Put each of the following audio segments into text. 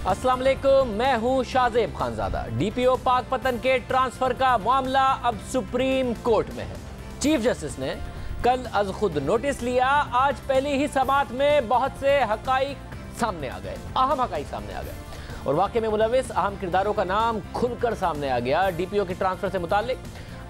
अस्सलाम वालेकुम, मैं हूं शाहजेब खानजादा। डीपीओ पाकपतन के ट्रांसफर का मामला अब सुप्रीम कोर्ट में है। चीफ जस्टिस ने कल अज खुद नोटिस लिया। आज पहली ही समाअत में बहुत से हकाइक सामने आ गए, अहम हकाइक सामने आ गए और वाकई में मुलविस अहम किरदारों का नाम खुलकर सामने आ गया। डीपीओ के ट्रांसफर से मुताल्लिक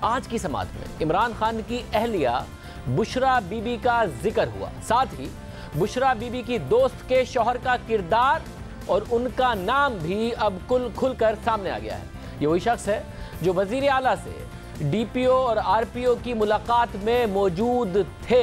आज की समाअत में इमरान खान की अहलिया बुशरा बीबी का जिक्र हुआ, साथ ही बुशरा बीबी की दोस्त के शौहर का किरदार और उनका नाम भी अब खुलकर सामने आ गया है। ये वही शख्स है जो वजीर आला से डीपीओ और आरपीओ की मुलाकात में मौजूद थे।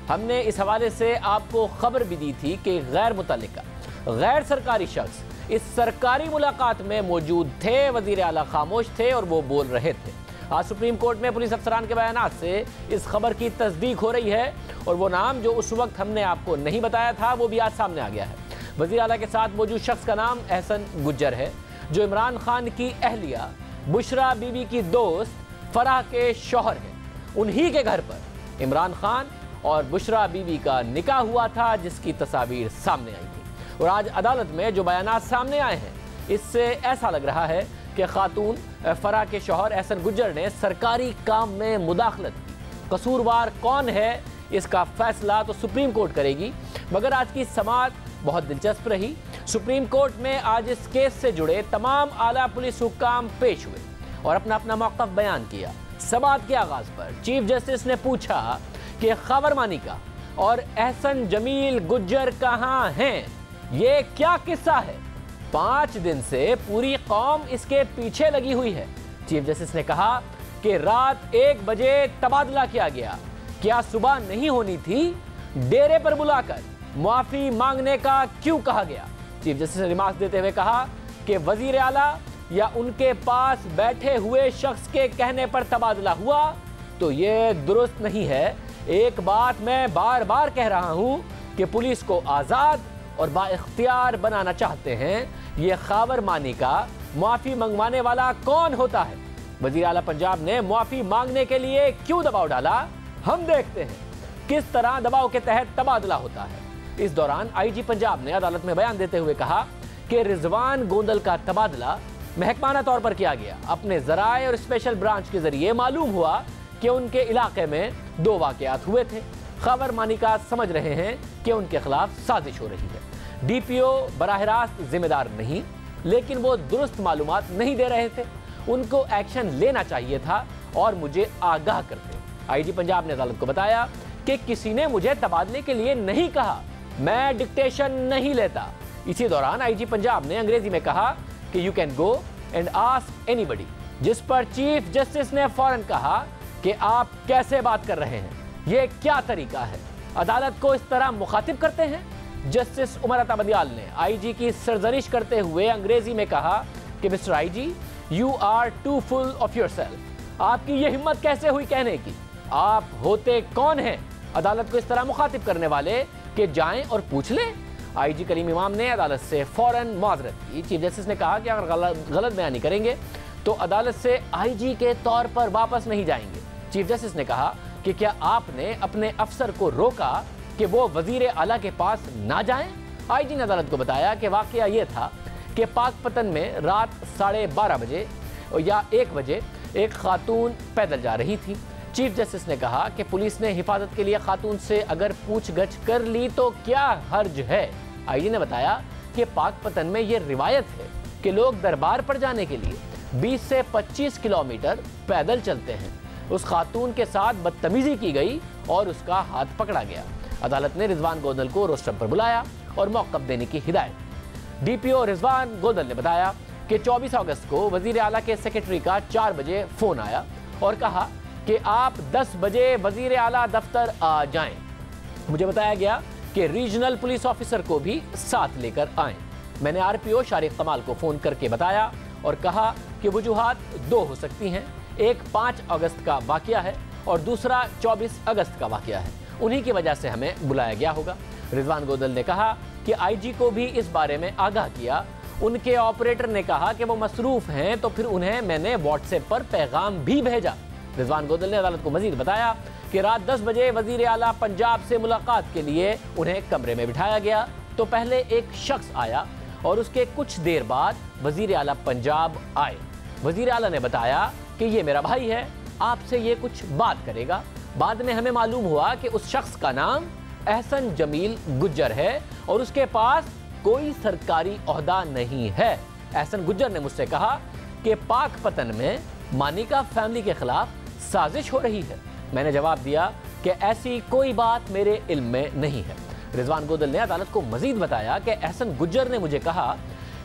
हमने इस हवाले से आपको खबर भी दी थी कि गैर मुतल्लिका गैर सरकारी शख्स इस सरकारी मुलाकात में मौजूद थे। वजीर आला खामोश थे और वो बोल रहे थे। आज सुप्रीम कोर्ट में पुलिस अफसरान के बयानात से इस खबर की तस्दीक हो रही है और वो नाम जो उस वक्त हमने आपको नहीं बताया था वो भी आज सामने आ गया है। वज़ीर आला के साथ मौजूद शख्स का नाम एहसन गुज्जर है, जो इमरान खान की अहलिया बुशरा बीबी की दोस्त फराह के शौहर है। उन्हीं के घर पर इमरान खान और बुशरा बीबी का निकाह हुआ था, जिसकी तस्वीर सामने आई थी। और आज अदालत में जो बयानात सामने आए हैं, इससे ऐसा लग रहा है कि खातून फराह के शौहर एहसन गुज्जर ने सरकारी काम में मुदाखलत की। कसूरवार कौन है, इसका फैसला तो सुप्रीम कोर्ट करेगी, मगर आज की समाअत बहुत दिलचस्प रही। सुप्रीम कोर्ट में आज इस केस से जुड़े तमाम आला पुलिस हुक्काम पेश हुए और अपना अपना मौक़िफ़ बयान किया। समाअत के आगाज़ पर चीफ जस्टिस ने पूछा कि खबर मानिका और एहसन जमील गुज्जर कहाँ हैं, ये क्या किस्सा है? 5 दिन से पूरी कौम इसके पीछे लगी हुई है। चीफ जस्टिस ने कहा कि रात 1 बजे तबादला किया गया, क्या सुबह नहीं होनी थी? डेरे पर बुलाकर माफी मांगने का क्यों कहा गया? चीफ जस्टिस ने रिमार्क देते हुए कहा कि वजीर आला या उनके पास बैठे हुए शख्स के कहने पर तबादला हुआ तो ये दुरुस्त नहीं है। एक बात मैं बार बार कह रहा हूं कि पुलिस को आजाद और बाइख्तियार बनाना चाहते हैं। ये खबर मानी का माफी मंगवाने वाला कौन होता है? वजीर आला पंजाब ने माफी मांगने के लिए क्यों दबाव डाला? हम देखते हैं किस तरह दबाव के तहत तबादला होता है। इस दौरान आईजी पंजाब ने अदालत में बयान देते हुए कहा कि रिजवान गोंदल का तबादला महकमाना तौर पर किया गया। अपने जराए और स्पेशल ब्रांच के जरिए मालूम हुआ कि उनके इलाके में 2 वाकयात हुए थे। खबर मानिका समझ रहे हैं कि उनके खिलाफ साजिश हो रही है। डीपीओ बराह रास्त जिम्मेदार नहीं, लेकिन वो दुरुस्त मालूमात नहीं दे रहे थे। उनको एक्शन लेना चाहिए था और मुझे आगाह करते। आईजी पंजाब ने अदालत को बताया कि किसी ने मुझे तबादले के लिए नहीं कहा, मैं डिक्टेशन नहीं लेता। इसी दौरान आईजी पंजाब ने अंग्रेजी में कहा कि you can go and ask anybody, जिस पर चीफ जस्टिस ने फौरन कहा कि आप कैसे बात कर रहे हैं, ये क्या तरीका है? अदालत को इस तरह मुखातिब करते हैं? जस्टिस उमर अता बंदियाल ने आईजी की सरजनिश करते हुए अंग्रेजी में कहा कि mister IG, you are too full of yourself. आपकी ये हिम्मत कैसे हुई कहने की? आप होते कौन हैं अदालत को इस तरह मुखातिब करने वाले कि जाएं और पूछ लें? आईजी करीम इमाम ने अदालत से फौरन माजरत की। चीफ जस्टिस ने कहा कि अगर गलत बयानी करेंगे तो अदालत से आईजी के तौर पर वापस नहीं जाएंगे। चीफ जस्टिस ने कहा कि क्या आपने अपने अफसर को रोका कि वो वजीर आला के पास ना जाएं? आईजी ने अदालत को बताया कि वाकया ये था कि पाकपतन में रात 12:30 बजे या 1 बजे एक खातून पैदल जा रही थी। चीफ जस्टिस ने कहा कि पुलिस ने हिफाजत के लिए खातून से अगर पूछगछ कर ली तो क्या हर्ज है? आईजी ने बताया कि पाकपतन में ये रिवायत है कि लोग दरबार पर जाने के लिए 20 से 25 किलोमीटर पैदल चलते हैं। उस खातून के साथ बदतमीजी की गई और उसका हाथ पकड़ा गया। अदालत ने रिजवान गोंदल को रोस्टम पर बुलाया और मौक़िफ़ देने की हिदायत। डीपीओ रिजवान गोंदल ने बताया कि 24 अगस्त को वजीर आला के सेक्रेटरी का 4 बजे फ़ोन आया और कहा कि आप 10 बजे वजीर आला दफ्तर आ जाएं। मुझे बताया गया कि रीजनल पुलिस ऑफिसर को भी साथ लेकर आएं। मैंने आरपीओ शारिक कमाल को फ़ोन करके बताया और कहा कि वजूहात 2 हो सकती हैं। एक 5 अगस्त का वाकया है और दूसरा 24 अगस्त का वाकया है। उन्हीं की वजह से हमें बुलाया गया होगा। रिजवान गोंदल ने कहा कि आईजी को भी इस बारे में आगाह किया। उनके ऑपरेटर ने कहा कि वो मसरूफ़ हैं, तो फिर उन्हें मैंने व्हाट्सएप पर पैगाम भी भेजा। रिजवान गोंदल ने अदालत को मजीद बताया कि रात 10 बजे वजीर आला पंजाब से मुलाकात के लिए उन्हें कमरे में बिठाया गया तो पहले एक शख्स आया और उसके कुछ देर बाद वजीर आला पंजाब आए। वजीर आला ने बताया कि ये मेरा भाई है, आपसे ये कुछ बात करेगा। बाद में हमें मालूम हुआ कि उस शख्स का नाम एहसन जमील गुज्जर है और उसके पास कोई सरकारी ओहदा नहीं है। एहसन गुज्जर ने मुझसे कहा कि पाक पतन में मानिका फैमिली के खिलाफ साजिश हो रही है। मैंने जवाब दिया कि ऐसी कोई बात मेरे इल्म में नहीं है। रिजवान गोदल ने अदालत को मजीद बताया कि एहसन गुज्जर ने मुझे कहा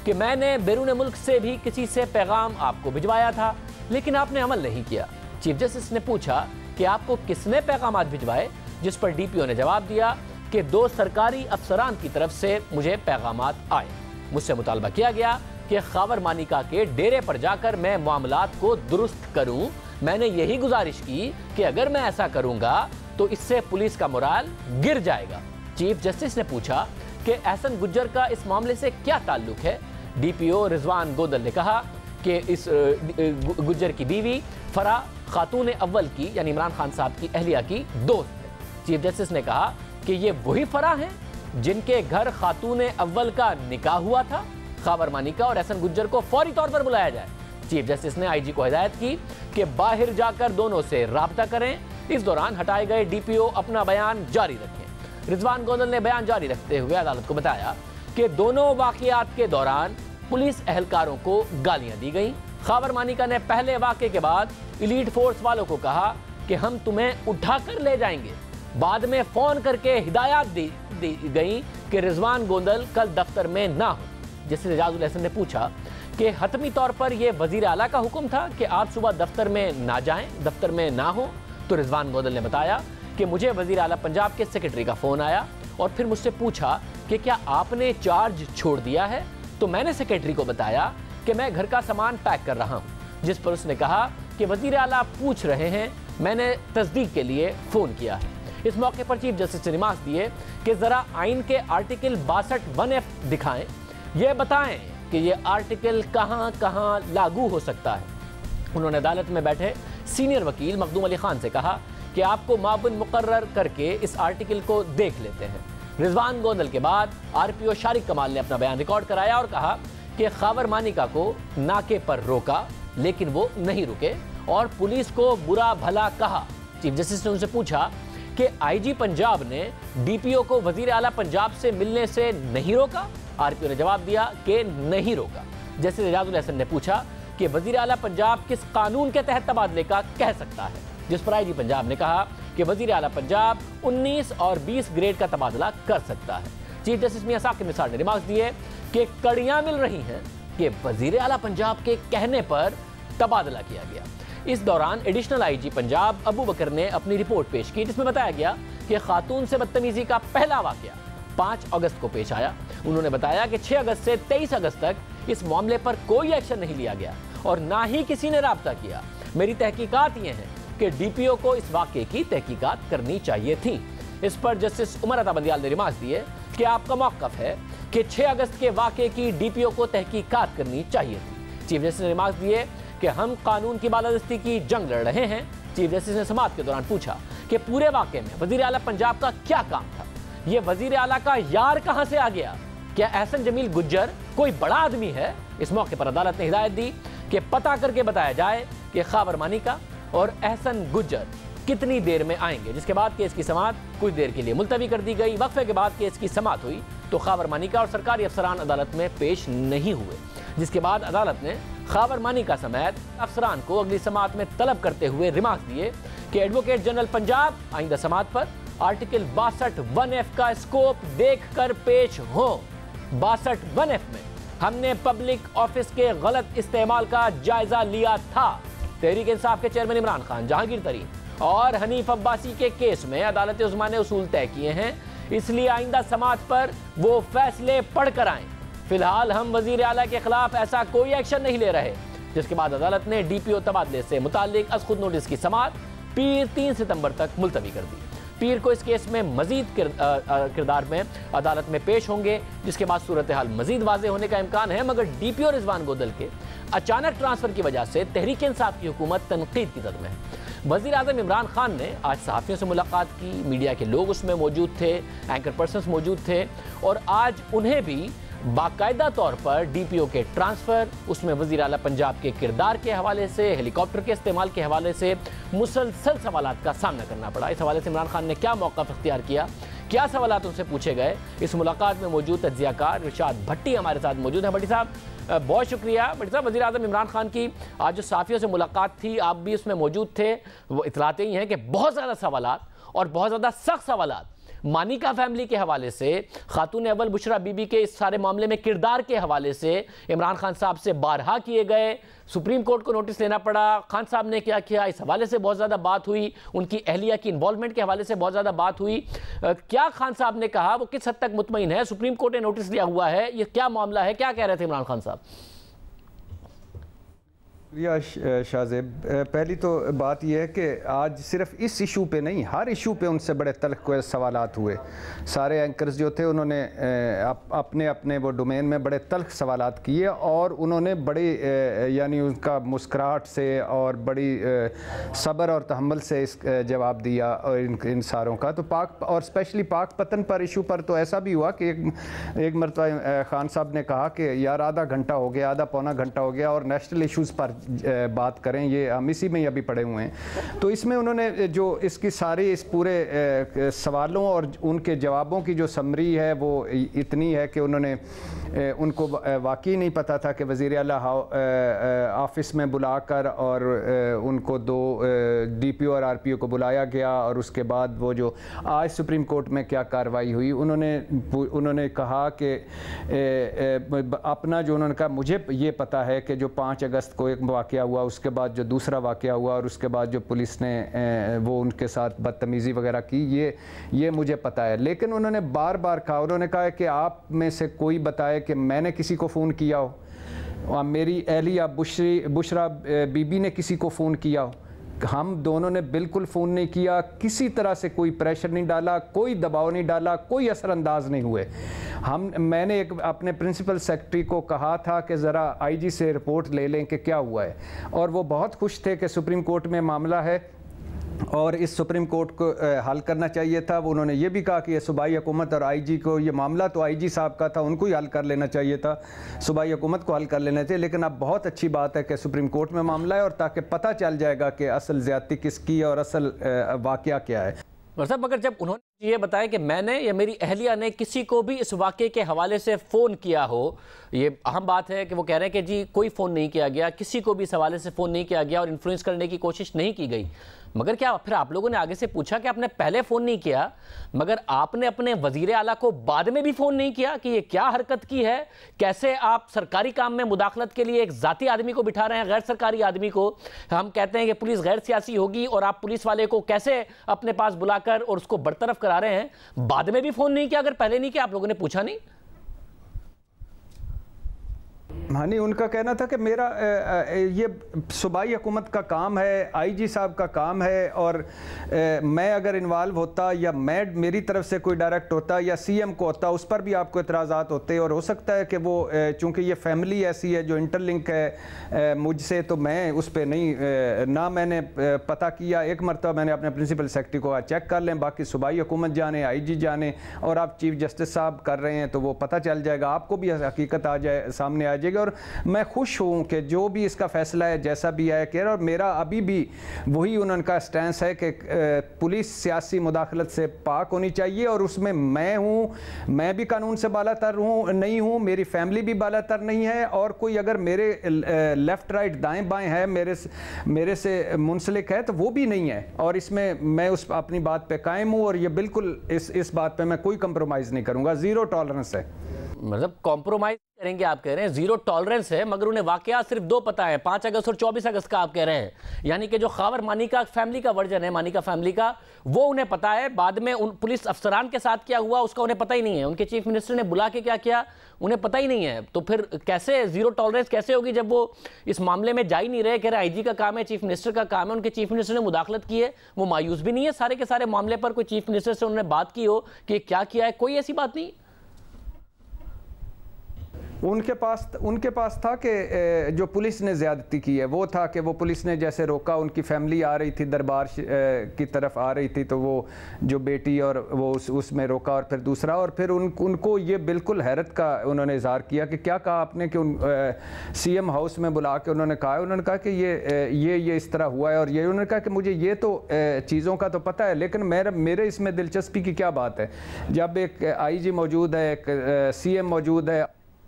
कि मैंने बैरून मुल्क से भी किसी से पैगाम आपको भिजवाया था, लेकिन आपने अमल नहीं किया। चीफ जस्टिस ने पूछा कि आपको किसने पैगाम भिजवाए, जिस पर डीपीओ ने जवाब दिया कि 2 सरकारी अफसरान की तरफ से मुझे पैगाम आए। मुझसे मुतालबा किया गया कि खावर मानिका के डेरे पर जाकर मैं मामलात को दुरुस्त करूं। मैंने यही गुजारिश की कि अगर मैं ऐसा करूंगा तो इससे पुलिस का मोराल गिर जाएगा। चीफ जस्टिस ने पूछा कि एहसन गुज्जर का इस मामले से क्या ताल्लुक है। डीपीओ रिजवान गोदल ने कहा कि इस गुज्जर की बीवी फरा खातून अव्वल की यानी इमरान खान साहब की अहलिया की दोस्त है। चीफ जस्टिस ने कहा कि ये वही फरा हैं जिनके घर खातून अव्वल का निकाह हुआ था। खावर मानिका और एहसन गुज्जर को फौरी तौर पर बुलाया जाए। चीफ जस्टिस ने आईजी को हिदायत की कि बाहर जाकर दोनों से राब्ता करें। इस दौरान हटाए गए डीपीओ अपना बयान जारी रखें। रिजवान गोदल ने बयान जारी रखते हुए अदालत को बताया कि दोनों वाकयात के दौरान पुलिस एहलकारों को गालियां दी गई। खावर मानिका ने पहले वाकये के बाद एलीट फोर्स वालों को कहा कि हम तुम्हें उठाकर ले जाएंगे। बाद में फोन करके हिदायत दी गई कि रिजवान गोदल कल दफ्तर में ना हो। जस्टिस एजाजुल हसन ने पूछा कि हतमी तौर पर यह वजीर आला का हुक्म था कि आप सुबह दफ्तर में ना जाएं, दफ्तर में ना हो। तो रिजवान गोदल ने बताया कि मुझे वजीर आला पंजाब के सेक्रेटरी का फोन आया और फिर मुझसे पूछा कि क्या आपने चार्ज छोड़ दिया है। तो मैंने सेक्रेटरी को बताया कि मैं घर का सामान पैक कर रहा हूं, जिस पर उसने कहा कि वजीर आला पूछ रहे हैं, मैंने तस्दीक के लिए फोन किया है। इस मौके पर चीफ जस्टिस ने रिमार्क दिए कि जरा आइन के आर्टिकल 62(1)(f) दिखाएं, ये बताएं कि ये आर्टिकल कहां कहां लागू हो सकता है। उन्होंने अदालत में बैठे सीनियर वकील मखदूम अली खान से कहा कि आपको माबुन मुकर्रर करके इस आर्टिकल को देख लेते हैं। रिजवान गोदल के बाद आरपीओ शारिक कमाल ने अपना बयान रिकॉर्ड कराया और कहा कि खावर मानिका को नाके पर रोका, लेकिन वो नहीं रुके और पुलिस को बुरा भला कहा। चीफ जस्टिस ने उनसे पूछा कि आईजी पंजाब ने डीपीओ को वजीर आला पंजाब से मिलने से नहीं रोका। आरपीओ ने जवाब दिया कि नहीं रोका। जस्टिस एजाजुल हसन ने पूछा कि वजीर आला पंजाब किस कानून के तहत तबादले का कह सकता है, जिस पर आईजी पंजाब ने कहा कि वजीर आला पंजाब 19 और 20 ग्रेड का तबादला कर सकता है। चीफ जस्टिस मियां साकिब निसार ने रिमार्क दिए कि कड़ियां मिल रही हैं कि वजीर आला पंजाब के कहने पर तबादला किया गया। इस दौरान एडिशनल आईजी पंजाब अबू बकर ने अपनी रिपोर्ट पेश की, जिसमें बताया गया कि खातून से बदतमीजी का पहला वाकया 5 अगस्त को पेश आया। उन्होंने बताया कि 6 अगस्त से 23 अगस्त तक इस मामले पर कोई एक्शन नहीं लिया गया और ना ही किसी ने राब्ता किया। मेरी तहकीकात ये है कि डीपीओ को इस वाकये की तहकीकात करनी चाहिए थी। इस पर जस्टिस उमर अता बंदियाल ने रिमार्क दिए कि आपका मौक़िफ़ है कि 6 अगस्त के वाकये की डीपीओ को तहकीकात करनी चाहिए थी। चीफ जस्टिस ने रिमार्क दिए कि हम कानून की बालादस्ती की जंग लड़ रहे हैं। चीफ जस्टिस ने समाअत के दौरान पूछा कि पूरे वाकये में वजीर आला पंजाब का क्या काम था, ये वजीर आला का यार कहां से आ गया, क्या एहसन जमील गुज्जर कोई बड़ा आदमी है। इस मौके पर अदालत ने हिदायत दी कि पता करके बताया जाए कि खावर मानिका और एहसन गुज्जर कितनी देर में आएंगे, जिसके बाद केस की समाअत कुछ देर के लिए मुलतवी कर दी गई। वक्फे के बाद केस की समाअत हुई तो खावर मानिका और सरकारी अफसरान अदालत में पेश नहीं हुए, जिसके बाद अदालत ने खावर मानिका समेत अफसरान को अगली समाअत में तलब करते हुए रिमार्क दिए कि एडवोकेट जनरल पंजाब आइंदा समाअत पर आर्टिकल 62(1)(f) का स्कोप देखकर पेश हो। 62(1)(f) में हमने पब्लिक ऑफिस के गलत इस्तेमाल का जायजा लिया था। तहरीक इंसाफ के चेयरमैन इमरान खान, जहांगीर तरीन और हनीफ अब्बासी के केस में अदालत उज़्मा ने उसूल तय किए हैं, इसलिए आइंदा समाअत पर वो फैसले पढ़कर आए। फिलहाल हम वजीर आला के खिलाफ ऐसा कोई एक्शन नहीं ले रहे। जिसके बाद अदालत ने डीपीओ तबादले से मुताल्लिक अज़ खुद नोटिस की समाअत पीर 3 सितंबर तक मुलतवी कर दी। पीर को इस केस में मजीद किरदार में अदालत में पेश होंगे, जिसके बाद सूरत हाल मजीद वाज़े होने का इम्कान है। मगर डीपीओ रिजवान गोदल के अचानक ट्रांसफर की वजह से तहरीक इंसाफ की हुकूमत तनकीद की जद में है। वज़ीर आज़म इमरान खान ने आज सहाफ़ियों से मुलाकात की, मीडिया के लोग उसमें मौजूद थे, एंकर पर्सन्स मौजूद थे और आज उन्हें भी बाकायदा तौर पर डीपीओ के ट्रांसफर, उसमें वज़ीर आला पंजाब के किरदार के हवाले से, हेलीकॉप्टर के इस्तेमाल के हवाले से मुसलसल सवालात का सामना करना पड़ा। इस हवाले से इमरान खान ने क्या मौक़िफ़ इख्तियार किया, क्या सवालात उनसे पूछे गए, इस मुलाकात में मौजूद तज्ज़ियाकार इरशाद भट्टी हमारे साथ मौजूद हैं। भट्टी साहब बहुत शुक्रिया। भट्टी साहब, वज़ीर आज़म इमरान खान की आज जो साफ़ियों से मुलाकात थी, आप भी उसमें मौजूद थे, वो इतलाते ही हैं कि बहुत ज़्यादा सवालात और बहुत ज़्यादा सख्त सवालात मानिका फैमिली के हवाले से, खातून अव्वल बुशरा बीबी के इस सारे मामले में किरदार के हवाले से इमरान खान साहब से बारहा किए गए, सुप्रीम कोर्ट को नोटिस लेना पड़ा, खान साहब ने क्या किया, इस हवाले से बहुत ज़्यादा बात हुई, उनकी अहलिया की इन्वॉल्वमेंट के हवाले से बहुत ज़्यादा बात हुई। क्या खान साहब ने कहा, वो किस हद तक मुतमईन है, सुप्रीम कोर्ट ने नोटिस लिया हुआ है, ये क्या मामला है, क्या कह रहे थे इमरान खान साहब? शाहजेब, पहली तो बात यह है कि आज सिर्फ इस इशू पे नहीं, हर इशू पे उनसे बड़े तल्ख सवालात हुए। सारे एंकर्स जो थे उन्होंने अपने अपने वो डोमेन में बड़े तल्ख सवालात किए और उन्होंने बड़ी यानी उनका मुस्कुराहट से और बड़ी सब्र और तहम्मुल से इस जवाब दिया और इन सारों का। तो पाक और स्पेशली पाक पतन पर इशू पर तो ऐसा भी हुआ कि एक मरतबा खान साहब ने कहा कि यार आधा घंटा हो गया, आधा पौना घंटा हो गया और नेशनल इशूज़ पर बात करें, ये हम इसी में ही अभी पड़े हुए हैं। तो इसमें उन्होंने जो इसकी सारी इस पूरे सवालों और उनके जवाबों की जो समरी है वो इतनी है कि उन्होंने उनको वाकई नहीं पता था कि वज़ीर आला ऑफिस में बुलाकर और उनको दो डीपीओ और आरपीओ को बुलाया गया और उसके बाद वो जो आज सुप्रीम कोर्ट में क्या कार्रवाई हुई, उन्होंने कहा कि अपना जो उन्होंने कहा, मुझे ये पता है कि जो 5 अगस्त को एक वाक़या हुआ, उसके बाद जो दूसरा वाक़या हुआ और उसके बाद जो पुलिस ने वो उनके साथ बदतमीज़ी वगैरह की, ये मुझे पता है। लेकिन उन्होंने बार बार कहा, उन्होंने कहा कि आप में से कोई बताए कि मैंने किसी को फ़ोन किया हो, और मेरी अहलिया बुशरा बीबी ने किसी को फ़ोन किया हो। हम दोनों ने बिल्कुल फ़ोन नहीं किया, किसी तरह से कोई प्रेशर नहीं डाला, कोई दबाव नहीं डाला, कोई असरअंदाज नहीं हुए। मैंने एक अपने प्रिंसिपल सेक्रेटरी को कहा था कि ज़रा आईजी से रिपोर्ट ले लें कि क्या हुआ है, और वो बहुत खुश थे कि सुप्रीम कोर्ट में मामला है और इस सुप्रीम कोर्ट को हल करना चाहिए था। उन्होंने ये भी कहा कि ये सूबाई हुकूमत और आईजी को, ये मामला तो आईजी साहब का था, उनको ही हल कर लेना चाहिए था, सूबाई हुकूमत को हल कर लेना चाहिए। लेकिन अब बहुत अच्छी बात है कि सुप्रीम कोर्ट में मामला है और ताकि पता चल जाएगा कि असल ज़्यादती किसकी है और असल वाक़या क्या है। मगर जब उन्होंने ये बताया कि मैंने या मेरी अहलिया ने किसी को भी इस वाक़े के हवाले से फ़ोन किया हो, ये अहम बात है कि वो कह रहे हैं कि जी कोई फ़ोन नहीं किया गया, किसी को भी इस हवाले से फ़ोन नहीं किया गया और इन्फ्लुएंस करने की कोशिश नहीं की गई। मगर क्या फिर आप लोगों ने आगे से पूछा कि आपने पहले फ़ोन नहीं किया, मगर आपने अपने वज़ीर आला को बाद में भी फ़ोन नहीं किया कि ये क्या हरकत की है? कैसे आप सरकारी काम में मुदाखलत के लिए एक ज़ाती आदमी को बिठा रहे हैं, गैर सरकारी आदमी को? हम कहते हैं कि पुलिस गैर सियासी होगी और आप पुलिस वाले को कैसे अपने पास बुलाकर और उसको बरतरफ करा रहे हैं? बाद में भी फ़ोन नहीं किया, अगर पहले नहीं किया आप लोगों ने पूछा नहीं? हाँ नहीं, उनका कहना था कि मेरा ये सूबाई हुकूमत का काम है, आईजी साहब का काम है, और मैं अगर इन्वॉल्व होता या मेरी तरफ से कोई डायरेक्ट होता या सीएम को होता, उस पर भी आपको इतराज़ात होते और हो सकता है कि वो चूँकि ये फैमिली ऐसी है जो इंटरलिंक है मुझसे, तो मैं उस पर नहीं ना मैंने पता किया। एक मरतबा मैंने अपने प्रिंसिपल सेक्रेटरी को चेक कर लें, बाकी सूबाई हुकूमत जाने, आईजी जाने, और आप चीफ जस्टिस साहब कर रहे हैं तो वो पता चल जाएगा, आपको भी हकीकत सामने आ जाएगी। और मैं खुश हूँ कि जो भी इसका फैसला है, जैसा भी आया कह रहा, और मेरा अभी भी वही उनका स्टैंस है कि पुलिस सियासी मुदाखलत से पाक होनी चाहिए, और उसमें मैं हूँ, मैं भी कानून से बालातर नहीं हूँ, मेरी फैमिली भी बालातर नहीं है, और कोई अगर मेरे लेफ़्ट राइट दाएं बाएं है मेरे से मुंसलिक है तो वो भी नहीं है, और इसमें मैं उस अपनी बात पे कायम हूँ, और ये बिल्कुल इस बात पे मैं कोई कंप्रोमाइज़ नहीं करूँगा, ज़ीरो टॉलरेंस है। मतलब कॉम्प्रोमाइज करेंगे आप कह रहे हैं, जीरो टॉलरेंस है, मगर उन्हें वाकया सिर्फ 2 पता है, 5 अगस्त और 24 अगस्त का आप कह रहे हैं। यानी कि जो खावर मानिका फैमिली का वर्जन है, मानिका फैमिली का, वो उन्हें पता है, बाद में उन पुलिस अफसरान के साथ क्या हुआ उसका उन्हें पता ही नहीं है, उनके चीफ मिनिस्टर ने बुला के क्या किया उन्हें पता ही नहीं है। तो फिर कैसे जीरो टॉलरेंस कैसे होगी जब वो इस मामले में जा ही नहीं रहे? कह रहे आईजी का काम है, चीफ मिनिस्टर का काम है, उनके चीफ मिनिस्टर ने मुदाखलत की है, वो मायूस भी नहीं है सारे के सारे मामले पर? कोई चीफ मिनिस्टर से उन्होंने बात की हो कि क्या किया है? कोई ऐसी बात नहीं। उनके पास था कि जो पुलिस ने ज़्यादती की है वो था कि वो पुलिस ने जैसे रोका, उनकी फैमिली आ रही थी दरबार की तरफ आ रही थी, तो वो जो बेटी और वो उसमें रोका, और फिर दूसरा, और फिर उनको ये बिल्कुल हैरत का उन्होंने इजहार किया कि क्या कहा आपने, कि CM हाउस में बुला के उन्होंने कहा कि ये इस तरह हुआ है, और ये उन्होंने कहा कि मुझे ये तो चीज़ों का तो पता है, लेकिन मेरे इसमें दिलचस्पी की क्या बात है जब एक IG मौजूद है, एक CM मौजूद है।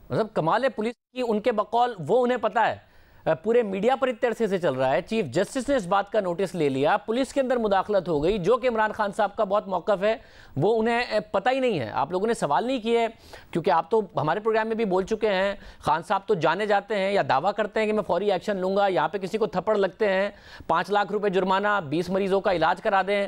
मतलब कमाल है पुलिस की, उनके बकौल वो उन्हें पता है, पूरे मीडिया पर इतने अरसे से चल रहा है। चीफ जस्टिस ने इस बात का नोटिस ले लिया, पुलिस के अंदर मुदाखलत हो गई, जो कि इमरान खान साहब का बहुत मौक़िफ़ है वो उन्हें पता ही नहीं है। आप लोगों ने सवाल नहीं किए, क्योंकि आप तो हमारे प्रोग्राम में भी बोल चुके हैं, खान साहब तो जाने जाते हैं या दावा करते हैं कि मैं फौरी एक्शन लूँगा, यहाँ पे किसी को थप्पड़ लगते हैं, 5 लाख रुपए जुर्माना, 20 मरीजों का इलाज करा दें,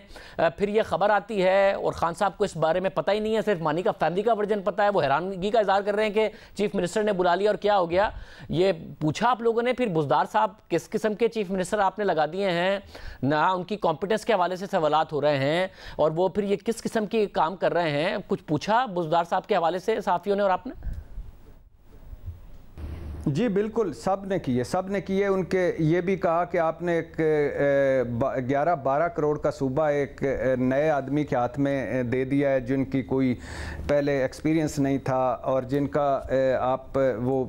फिर ये खबर आती है और खान साहब को इस बारे में पता ही नहीं है, सिर्फ मानी का फैमिली का वर्जन पता है। वो हैरानगी का इजहार कर रहे हैं कि चीफ मिनिस्टर ने बुला लिया और क्या हो गया। ये पूछा आप लोगों ने फिर बुज़दार साहब किस किस्म के चीफ मिनिस्टर आपने लगा दिए हैं, ना उनकी कॉम्पिटेंस के हवाले से सवालात हो रहे हैं, और वो फिर ये किस किस्म की काम कर रहे हैं, कुछ पूछा बुज़दार साहब के हवाले से सहाफ़ियों ने और आपने? जी बिल्कुल, सब ने किए। उनके ये भी कहा कि आपने एक 11-12 करोड़ का सूबा एक नए आदमी के हाथ में दे दिया है, जिनकी कोई पहले एक्सपीरियंस नहीं था, और जिनका आप वो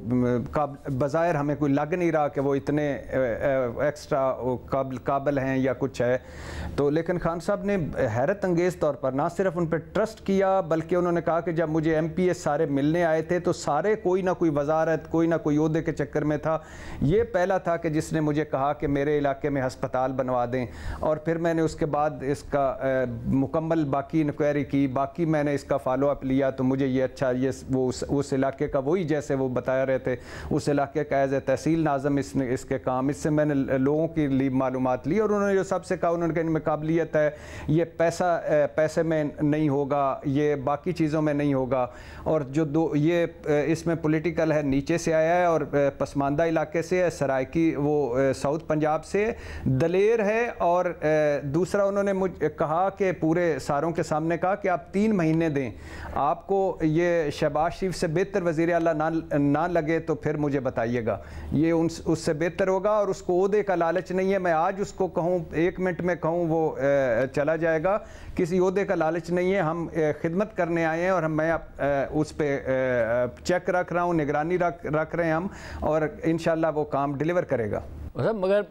बज़ाहिर हमें कोई लग नहीं रहा कि वो इतने एक्स्ट्रा काबिल हैं या कुछ है। तो लेकिन खान साहब ने हैरत अंगेज़ तौर पर ना सिर्फ उन पर ट्रस्ट किया, बल्कि उन्होंने कहा कि जब मुझे MPS सारे मिलने आए थे तो सारे कोई ना कोई वजारत, कोई ना कोई के चक्कर में था। ये पहला था कि जिसने मुझे कहा कि मेरे इलाके में अस्पताल बनवा दें, और फिर मैंने उसके बाद इसका मुकम्मल बाकी इंक्वायरी की, बाकी मैंने इसका फॉलो अप लिया, तो मुझे ये अच्छा ये वो उस इलाके का वही जैसे वो बता रहे थे उस इलाके का एज ए तहसील नाज़म इसके काम, इससे मैंने लोगों की लिए मालूमात ली, और उन्होंने जो सबसे कहा, उन्होंने कहा इनमें काबिलियत है, ये पैसे में नहीं होगा, ये बाकी चीज़ों में नहीं होगा, और जो ये इसमें पॉलिटिकल है, नीचे से आया है और पसमानदा इलाके से है, सरायकी वो साउथ पंजाब से दलेर है। और दूसरा उन्होंने मुझे कहा कि पूरे सारों के सामने कहा कि आप 3 महीने दें, आपको ये शहबाज शरीफ से बेहतर वज़ीर आला ना लगे तो फिर मुझे बताइएगा, ये उससे बेहतर होगा, और उसको ओहदे का लालच नहीं है। मैं आज उसको कहूँ 1 मिनट में कहूँ वो चला जाएगा, किसी ओहदे का लालच नहीं है, हम खिदमत करने आए हैं, और मैं उस पर चेक रख रहा हूँ, निगरानी रख रहे हैं हम, और इंशाल्लाह वो काम डिलीवर करेगा। मगर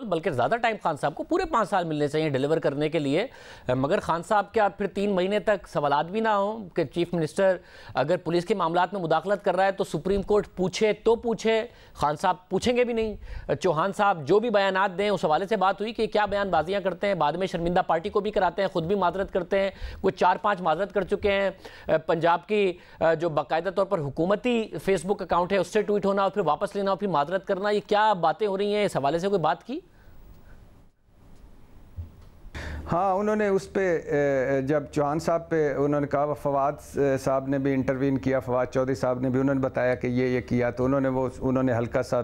बल्कि ज़्यादा टाइम खान साहब को पूरे 5 साल मिलने चाहिए डिलीवर करने के लिए, मगर खान साहब क्या फिर 3 महीने तक सवालात भी ना हो कि चीफ मिनिस्टर अगर पुलिस के मामलात में मुदाखलत कर रहा है तो सुप्रीम कोर्ट पूछे तो पूछे, खान साहब पूछेंगे भी नहीं। चौहान साहब जो भी बयानात दें, उस हवाले से बात हुई कि क्या बयानबाजियाँ करते हैं, बाद में शर्मिंदा पार्टी को भी कराते हैं, ख़ुद भी माजरत करते हैं, कुछ 4-5 माजरत कर चुके हैं। पंजाब की जो बाकायदा तौर पर हुकूमती फेसबुक अकाउंट है उससे ट्वीट होना और फिर वापस लेना और फिर माजरत करना, ये क्या बातें हो रही हैं, इस हवाले से कोई बात की? हाँ, उन्होंने उस पर जब चौहान साहब पे उन्होंने कहा, फवाद साहब ने भी इंटरवीन किया, फवाद चौधरी साहब ने भी, उन्होंने बताया कि ये किया, तो उन्होंने हल्का सा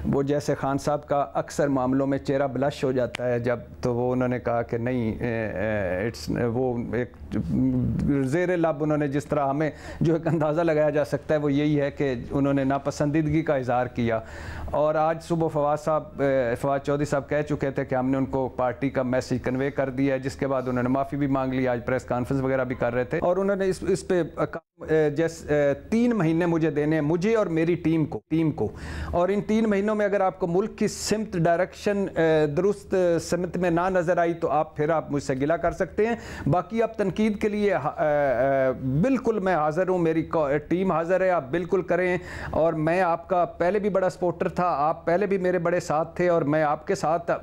वो जैसे खान साहब का अक्सर मामलों में चेहरा ब्लश हो जाता है जब, तो वो उन्होंने कहा कि नहीं इट्स वो एक ज़ेर लब, उन्होंने जिस तरह हमें जो एक अंदाज़ा लगाया जा सकता है वो यही है कि उन्होंने नापसंदीदगी का इजहार किया। और आज सुबह फवाद चौधरी साहब कह चुके थे कि हमने उनको पार्टी का मैसेज कन्वे कर दिया है, जिसके बाद उन्होंने माफ़ी भी मांग ली, आज प्रेस कॉन्फ्रेंस वगैरह भी कर रहे थे, और उन्होंने इस पे जैसे 3 महीने मुझे देने हैं, मुझे और मेरी टीम को, और इन 3 महीनों में अगर आपको मुल्क की सिमत डायरेक्शन दुरुस्त सिमत में ना नज़र आई तो आप मुझसे गिला कर सकते हैं। बाकी आप तनकीद के लिए बिल्कुल मैं हाज़िर हूँ, मेरी टीम हाज़िर है, आप बिल्कुल करें, और मैं आपका पहले भी बड़ा सपोर्टर था, आप पहले भी मेरे बड़े साथ थे और मैं आपके साथ।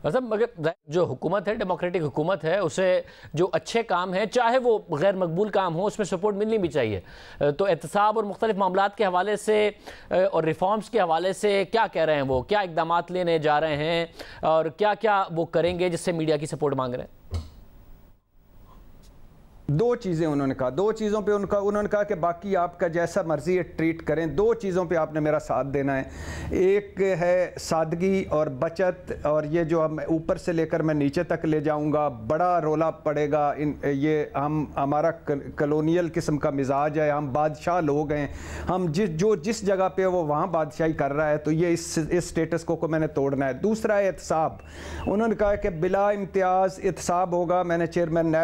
मगर जो हुकूमत है, डेमोक्रेटिक हुकूमत है, उसे जो अच्छे काम है, चाहे वो गैर मकबूल काम हो, उसमें सपोर्ट मिलनी भी चाहिए। तो एहतसाब और मुख्तलिफ मामलात के हवाले से और रिफॉर्म्स के हवाले से क्या कह रहे हैं, वो क्या इक़दामात लेने जा रहे हैं और क्या क्या वो करेंगे जिससे मीडिया की सपोर्ट मांग रहे हैं? दो चीज़ें उन्होंने कहा, दो चीज़ों पे उन्होंने कहा कि बाकी आपका जैसा मर्जी है ट्रीट करें, दो चीज़ों पे आपने मेरा साथ देना है। एक है सादगी और बचत, और ये जो हम ऊपर से लेकर मैं नीचे तक ले जाऊंगा, बड़ा रोला पड़ेगा। ये हमारा कलोनियल किस्म का मिजाज है, हम बादशाह लोग हैं, हम जिस जगह पे वो वहाँ बादशाही कर रहा है, तो ये इस स्टेटस को मैंने तोड़ना है। दूसरा है एहतसाब। उन्होंने कहा कि बिला इम्तियाज़ एहतसाब होगा। मैंने चेयरमैन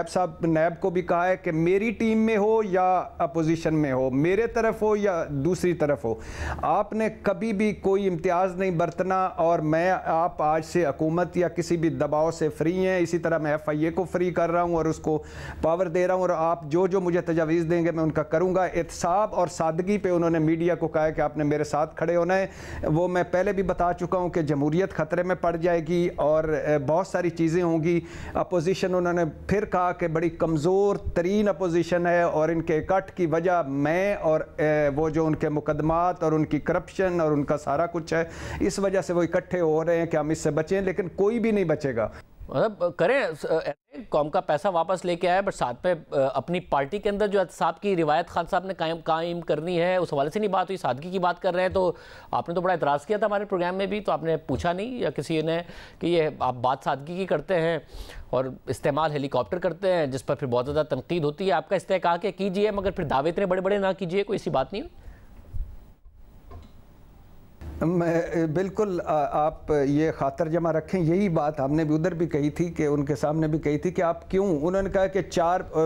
नैब को भी कहा है कि मेरी टीम में हो या अपोजिशन में हो, मेरे तरफ हो या दूसरी तरफ हो, आपने कभी भी कोई इम्तियाज़ नहीं बरतना। और आप आज से हुकूमत या किसी भी दबाव से फ्री हैं। इसी तरह मैं FIA को फ्री कर रहा हूँ और उसको पावर दे रहा हूँ, और आप जो मुझे तजावीज़ देंगे मैं उनका करूँगा। एहतसाब और सादगी पे उन्होंने मीडिया को कहा है कि आपने मेरे साथ खड़े होना है। वो मैं पहले भी बता चुका हूँ कि जमहूरियत ख़तरे में पड़ जाएगी और बहुत सारी चीज़ें होंगी। अपोजिशन उन्होंने फिर कहा कि बड़ी कमज़ोर तरीन अपोजिशन है, और इनके कट की वजह मैं और वो जो उनके मुकदमात और उनकी करप्शन और उनका सारा कुछ है, इस वजह से वो इकट्ठे हो रहे हैं कि हम इससे बचें, लेकिन कोई भी नहीं बचेगा। मतलब करें कौम का पैसा वापस लेके आए, बट साथ में अपनी पार्टी के अंदर जो एहतसाब की रिवायत खान साहब ने कायम करनी है, उस हवाले से नहीं बात हुई। सादगी की बात कर रहे हैं, तो आपने तो बड़ा एतराज़ किया था हमारे प्रोग्राम में भी, तो आपने पूछा नहीं या किसी ने कि ये आप बात सादगी की करते हैं और इस्तेमाल हेलीकॉप्टर करते हैं, जिस पर फिर बहुत ज़्यादा तनकीद होती है। आपका इस्तेहकाक है कीजिए, मगर फिर दावे इतने बड़े बड़े ना कीजिए, कोई ऐसी बात नहीं है। मैं बिल्कुल आप ये खातर जमा रखें, यही बात हमने भी उधर भी कही थी कि उनके सामने भी कही थी कि आप क्यों, उन्होंने कहा कि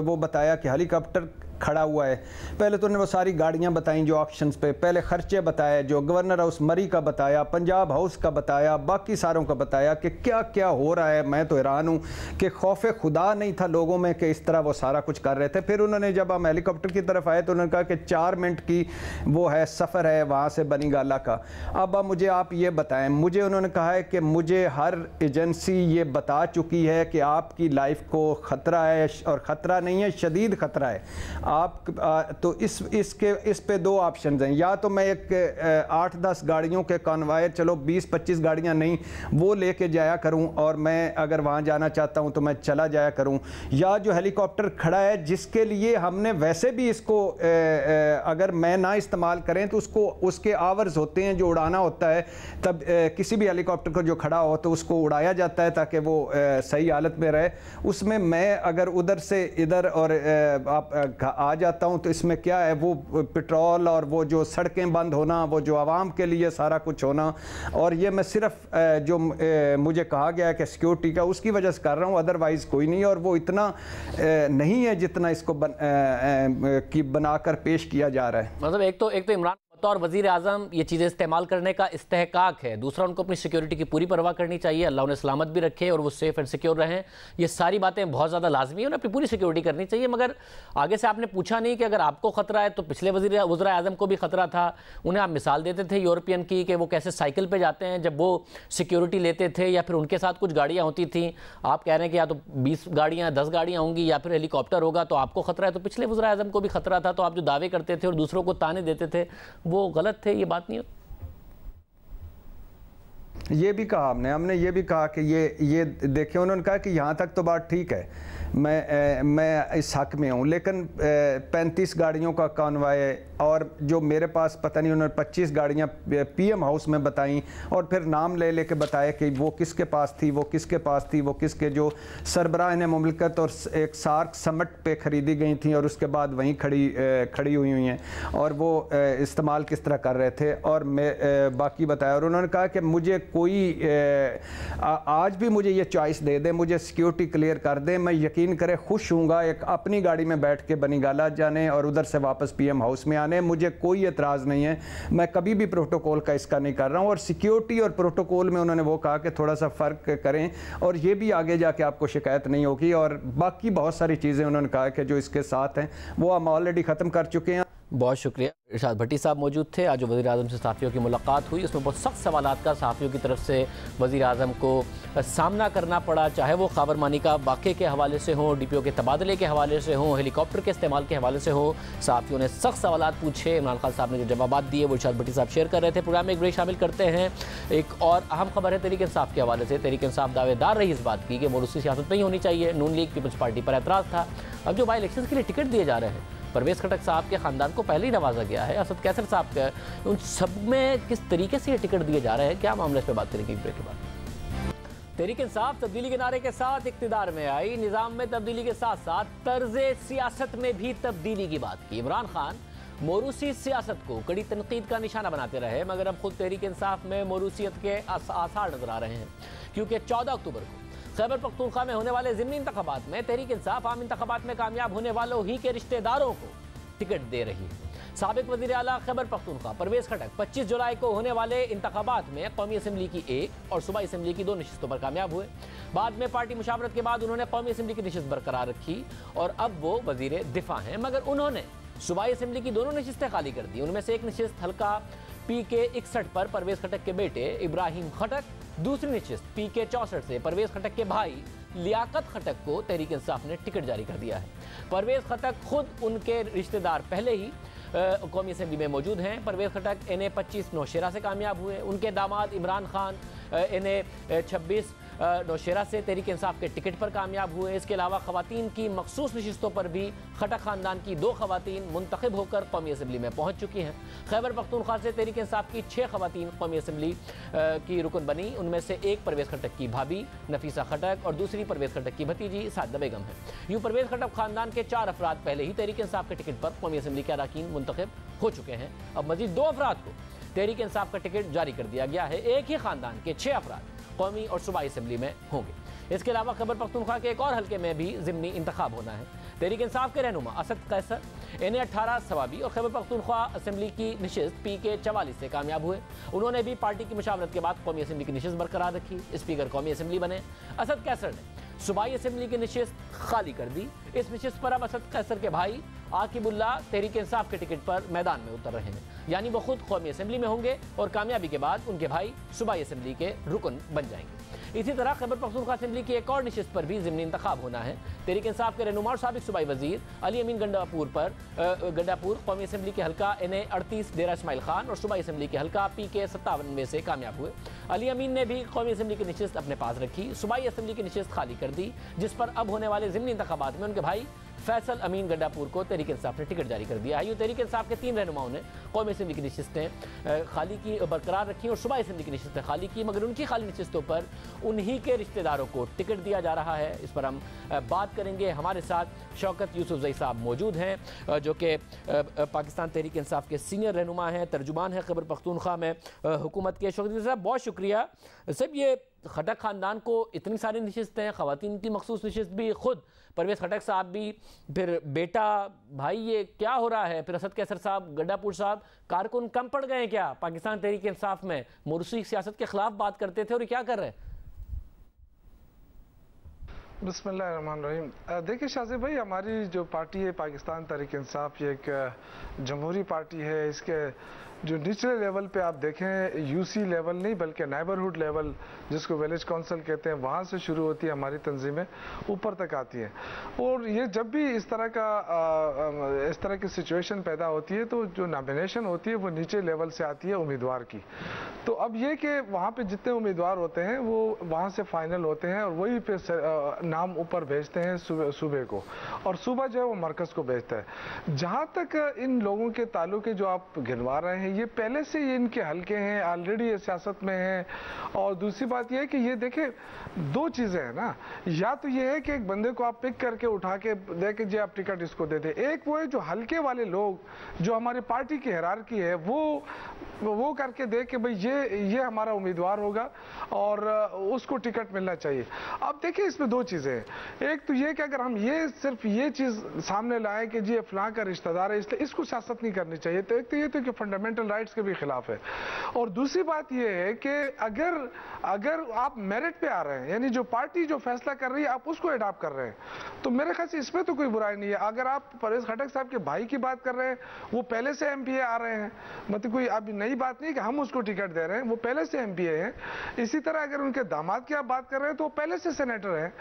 वो बताया कि हेलीकॉप्टर खड़ा हुआ है। पहले तो उन्होंने वो सारी गाड़ियां बताई जो ऑक्शंस पे, पहले खर्चे बताए, जो गवर्नर हाउस मरी का बताया, पंजाब हाउस का बताया, बाकी सारों का बताया कि क्या क्या हो रहा है। मैं तो हैरान हूँ कि खौफ खुदा नहीं था लोगों में कि इस तरह वो सारा कुछ कर रहे थे। फिर उन्होंने जब हम हेलीकॉप्टर की तरफ आए तो उन्होंने कहा कि 4 मिनट की वो है सफ़र है वहाँ से बनीगाला का। अब मुझे आप ये बताएं, मुझे उन्होंने कहा है कि मुझे हर एजेंसी ये बता चुकी है कि आपकी लाइफ को ख़तरा है, और ख़तरा नहीं है, शदीद ख़तरा है। आप तो इस पे दो ऑप्शन हैं, या तो मैं एक 8-10 गाड़ियों के कॉन्वाय, चलो 20-25 गाड़ियां नहीं, वो लेके जाया करूं, और मैं अगर वहां जाना चाहता हूं तो मैं चला जाया करूं, या जो हेलीकॉप्टर खड़ा है जिसके लिए हमने वैसे भी इसको अगर मैं ना इस्तेमाल करें तो उसके आवर्स होते हैं जो उड़ाना होता है, तब किसी भी हेलीकॉप्टर को जो खड़ा हो तो उसको उड़ाया जाता है ताकि वो सही हालत में रहे। उसमें मैं अगर उधर से इधर और आप आ जाता हूं तो इसमें क्या है, वो पेट्रोल और वो जो सड़कें बंद होना, वो जो आवाम के लिए सारा कुछ होना, और ये मैं सिर्फ जो मुझे कहा गया है कि सिक्योरिटी का, उसकी वजह से कर रहा हूं, अदरवाइज़ कोई नहीं। और वो इतना नहीं है जितना इसको बनाकर पेश किया जा रहा है। मतलब एक तो इमरान और वज़ीर आज़म ये चीज़ें इस्तेमाल करने का इस्तेहकाक है, दूसरा उनको अपनी सिक्योरिटी की पूरी परवाह करनी चाहिए, अल्लाह उन्हें सलामत भी रखे और वो सेफ़ एंड सिक्योर रहें। ये सारी बातें बहुत ज़्यादा लाजमी है, उन्हें अपनी पूरी सिक्योरिटी करनी चाहिए। मगर आगे से आपने पूछा नहीं कि अगर आपको ख़तरा है, तो पिछले वज़ीर आज़म को भी ख़तरा था। उन्हें आप मिसाल देते थे यूरोपियन की कि वो कैसे साइकिल पर जाते हैं जब वो सिक्योरिटी लेते थे, या फिर उनके साथ कुछ गाड़ियाँ होती थी। आप कह रहे हैं कि या तो 20 गाड़ियाँ 10 गाड़ियाँ होंगी या फिर हेलीकॉप्टर होगा, तो आपको ख़तरा है। तो पिछले वज़ीर आज़म को भी ख़तरा था, तो आप जो दावे करते थे और दूसरों को ताने देते थे वो गलत थे, ये बात नहीं हो। ये भी कहा हमने ये भी कहा कि ये देखिए, उन्होंने कहा कि यहाँ तक तो बात ठीक है, मैं इस हक में हूँ, लेकिन 35 गाड़ियों का कॉन्वाय, और जो मेरे पास पता नहीं, उन्होंने 25 गाड़ियाँ PM हाउस में बताई, और फिर नाम ले लेके बताया कि वो किसके पास थी, वो किसके पास थी, वो किसके जो सरबराह ने मुमलिकत और एक सार्क समिट पे ख़रीदी गई थी और उसके बाद वहीं खड़ी हुई हैं, और वो इस्तेमाल किस तरह कर रहे थे, और मैं बाकी बताया। और उन्होंने कहा कि मुझे कोई आज भी मुझे ये चॉइस दे दे, मुझे सिक्योरिटी क्लियर कर दे, मैं यकीन करे खुश हूँगा एक अपनी गाड़ी में बैठ के बनीगाला जाने और उधर से वापस PM हाउस में आने, मुझे कोई एतराज़ नहीं है। मैं कभी भी प्रोटोकॉल का इसका नहीं कर रहा हूँ, और सिक्योरिटी और प्रोटोकॉल में उन्होंने वो कहा कि थोड़ा सा फ़र्क करें, और ये भी आगे जाके आपको शिकायत नहीं होगी। और बाकी बहुत सारी चीज़ें उन्होंने कहा कि जो इसके साथ हैं वो हम ऑलरेडी ख़त्म कर चुके हैं। बहुत शुक्रिया। इरशाद भट्टी साहब मौजूद थे। आज जो वज़ीर आज़म से सहाफ़ियों की मुलाकात हुई उसमें बहुत सख्त सवालात का सहाफ़ियों की तरफ से वज़ीर आज़म को सामना करना पड़ा, चाहे वो ख़ाबर मानी का वाक़े के हवाले से हो, DPO के तबादले के हवाले से हो, हेलीकॉप्टर के इस्तेमाल के हवाले से हो। सहाफ़ियों ने सख्त सवालात पूछे। इमरान खान साहब ने जो जवाब दिए वो इरशाद भट्टी साहब शेयर कर रहे थे। प्रोग्राम में एक ब्रेक शामिल करते हैं। एक और अहम खबर है तहरीक इंसाफ के हवाले से। तहरीक इंसाफ दावेदार रही इस बात की कि मोरूसी सियासत नहीं होनी चाहिए। नून लीग पीपल्स पार्टी पर एतराज़ था। अब जो बाई इलेक्शन के लिए टिकट दिए जा रहे हैं, परवेज़ खटक साहब के ख़ानदान को पहले ही नवाजा गया है, असद कैसर साहब का, उन सब में किस तरीके से ये टिकट दिए जा रहे हैं, क्या मामला, इस पर बात करेंगे ब्रेक के बाद। तहरीक इंसाफ तब्दीली के नारे के साथ इक़्तिदार में आई। निज़ाम में तब्दीली के साथ साथ तर्ज़ सियासत में भी तब्दीली की बात की। इमरान खान मोरूसी सियासत को कड़ी तनकीद का निशाना बनाते रहे, मगर अब खुद तहरीक इंसाफ में मोरूसियत के आसार नजर आ रहे हैं, क्योंकि 14 अक्टूबर को खैबर पख्तूनख्वा में होने वाले ज़िमनी इंतखाबात में तहरीक इंसाफ आम इंतखाबात में कामयाब होने वालों ही के रिश्तेदारों को टिकट दे रही है। साबिक वज़ीर आला खैबर पख्तूनख्वा परवेज़ खटक 25 जुलाई को होने वाले इंतखाबात में कौमी असम्बली की 1 और सूबाई असम्बली की 2 नशिस्तों पर कामयाब हुए। बाद में पार्टी मुशावरत के बाद उन्होंने कौमी असम्बली की नशिस्त बरकरार रखी और अब वो वज़ीर दिफा हैं, मगर उन्होंने सूबाई असम्बली की दोनों नशिस्तें खाली कर दी। उनमें से एक नशिस्त हल्का PK 61 पर परवेज़ खटक के बेटे इब्राहिम खटक, दूसरी नशिस्त PK 64 से परवेज़ खटक के भाई लियाकत खटक को तहरीक इंसाफ ने टिकट जारी कर दिया है। परवेज़ खटक खुद उनके रिश्तेदार पहले ही कौमी असम्बली में मौजूद हैं। परवेज़ खटक NA 25 नौशेरा से कामयाब हुए। उनके दामाद इमरान खान NA 26 नौशेरा से तहरीक इंसाफ के टिकट पर कामयाब हुए। इसके अलावा ख़वातीन की मखसूस नशिस्तों पर भी खटक ख़ानदान की 2 ख़वातीन मुंतखब होकर कौमी असम्बली में पहुँच चुकी हैं। खैबर पख्तूनख्वा से तहरीक इंसाफ की 6 ख़वातीन कौमी असम्बली की रुकन बनी। उनमें से एक परवेज़ खटक की भाभी नफीसा खटक और दूसरी परवेज़ खटक की भतीजी साजिदा बेगम है। यूँ परवेज़ खटक ख़ानदान के 4 अफराद पहले ही तहरीक इंसाफ के टिकट पर कौमी असम्बली के अरकान मुंतखब हो चुके हैं। अब मज़ीद 2 अफराद को तहरीक इंसाफ का टिकट जारी कर दिया गया है। एक ही ख़ानदान के 6 अफराद कौमी और सूबाई असम्बली में होंगे। इसके अलावा खैबर पख्तूनख्वा के एक और हल्के में भी ज़िमनी इंतखाब होना है। तहरीक इंसाफ के रहनुमा असद कैसर NA 18 सवाबी और खैबर पख्तूनख्वा असम्बली की नशिस्त PK 44 से कामयाब हुए। उन्होंने भी पार्टी की मुशावरत के बाद कौमी असम्बली की नशिस्त बरकरार रखी। स्पीकर कौमी असम्बली बने। असद कैसर ने सूबाई असम्बली की नशिस्त खाली कर दी। इस नशिस्त पर अब असद कैसर के भाई आकिबुल्ला तहरीक इंसाफ के टिकट पर मैदान में उतर रहे हैं, यानी वो खुद कौमी असम्बली में होंगे और कामयाबी के बाद उनके भाई सूबाई असम्बली के रुकन बन जाएंगे। इसी तरह खैबर पख्तूनख्वा असम्बली की एक और नशिस्त पर भी ज़िमनी इंतखाब होना है। तहरीक इंसाफ के रहनुमा और साबिक सूबाई वज़ीर अली अमीन गंडापुर कौमी असम्बली के हल्का NA 38 डेरा इस्माइल खान और सूबाई असम्बली के हल्का PK 57 में से कामयाब हुए। अली अमीन ने भी कौमी असम्बली की नशिस्त अपने पास रखी। सूबाई असम्बली की नशिस्त खाली कर दी, जिस पर अब होने वाले ज़िमनी इंतखाबात में उनके भाई फैसल अमीन गंडापुर को तहरीक इंसाफ ने टिकट जारी कर दिया है। यूँ तहरीक इंसाफ के 3 रहनुमाओं ने कौमी असम्बली की नशिस्तें खाली की बरकरार रखी और सूबाई असम्बली की नशिस्तें खाली की, मगर उनकी खाली नशिस्तों पर उन्हीं के रिश्तेदारों को टिकट दिया जा रहा है। इस पर हम बात करेंगे। हमारे साथ शौकत यूसुफजई साहब मौजूद हैं, जो कि पाकिस्तान तहरीक इंसाफ के सीनियर रहनुमा हैं, तर्जुमान हैं खैबर पख्तूनख्वा में हुकूमत के। शौकत साहब बहुत शुक्रिया। सब ये खटक ख़ानदान को इतनी सारी नशिस्तें, ख़वातीन की मखसूस नशिस्त भी, खुद परवेज़ खटक साहब भी, फिर बेटा भाई, ये क्या हो रहा है? फिर असद कैसर साहब, गंडापुर साहब, कारकुन कम पड़ गए क्या पाकिस्तान तहरीक इंसाफ में? मोरूसी सियासत के खिलाफ बात करते थे और क्या कर रहे हैं? बिस्मिल्लाहिर्रहमानिर्रहीम। देखिए शाज़े भाई, हमारी जो पार्टी है पाकिस्तान तहरीक इंसाफ, ये एक जमहूरी पार्टी है। इसके जो निचले लेवल पे आप देखें, UC लेवल नहीं बल्कि नेबरहुड लेवल, जिसको विलेज काउंसिल कहते हैं, वहाँ से शुरू होती है हमारी तंजीमें, ऊपर तक आती हैं। और ये जब भी इस तरह की सिचुएशन पैदा होती है तो जो नॉमिनेशन होती है वो नीचे लेवल से आती है उम्मीदवार की। तो अब ये कि वहाँ पे जितने उम्मीदवार होते हैं वो वहाँ से फाइनल होते हैं और वही पे नाम ऊपर भेजते हैं सूबे को, और सूबा जो है वो मरकज़ को भेजता है। जहाँ तक इन लोगों के ताल्लुक जो आप गिनवा रहे हैं, ये पहले से ये इनके हल्के हैं, ऑलरेडी ये सियासत में हैं। और दूसरी बात ये है कि ये देखे 2 चीज़ें हैं ना, या तो ये है कि एक बंदे को आप पिक करके उठा के देखे जी आप टिकट इसको दे दे। एक वो है जो हल्के वाले लोग, जो हमारी पार्टी की हिरार्की है, वो करके दे कि भाई ये ये हमारा उम्मीदवार होगा और उसको टिकट मिलना चाहिए। अब देखिए इसमें दो चीजें हैं, एक तो ये कि अगर हम ये सिर्फ ये चीज सामने लाए कि जी फलां का रिश्तेदार है इसलिए इसको सियासत नहीं करनी चाहिए, तो एक तो ये तो कि फंडामेंटल राइट्स के भी खिलाफ है। और दूसरी बात ये है कि अगर आप मेरिट पे आ रहे हैं, यानी जो पार्टी जो फैसला कर रही है आप उसको अडॉप्ट कर रहे हैं, तो मेरे ख्याल से इसमें तो कोई बुराई नहीं है। अगर आप परवेज खटक साहब के भाई की बात कर रहे हैं, वो पहले से एमपीए आ रहे हैं, मतलब कोई अभी नई बात नहीं कि हम उसको टिकट दे रहे हैं, वो पहले से एमपीए हैं। इसी तरह अगर उनके दामाद की आप बात कर रहे हैं तो वो पहले से सेनेटर हैं,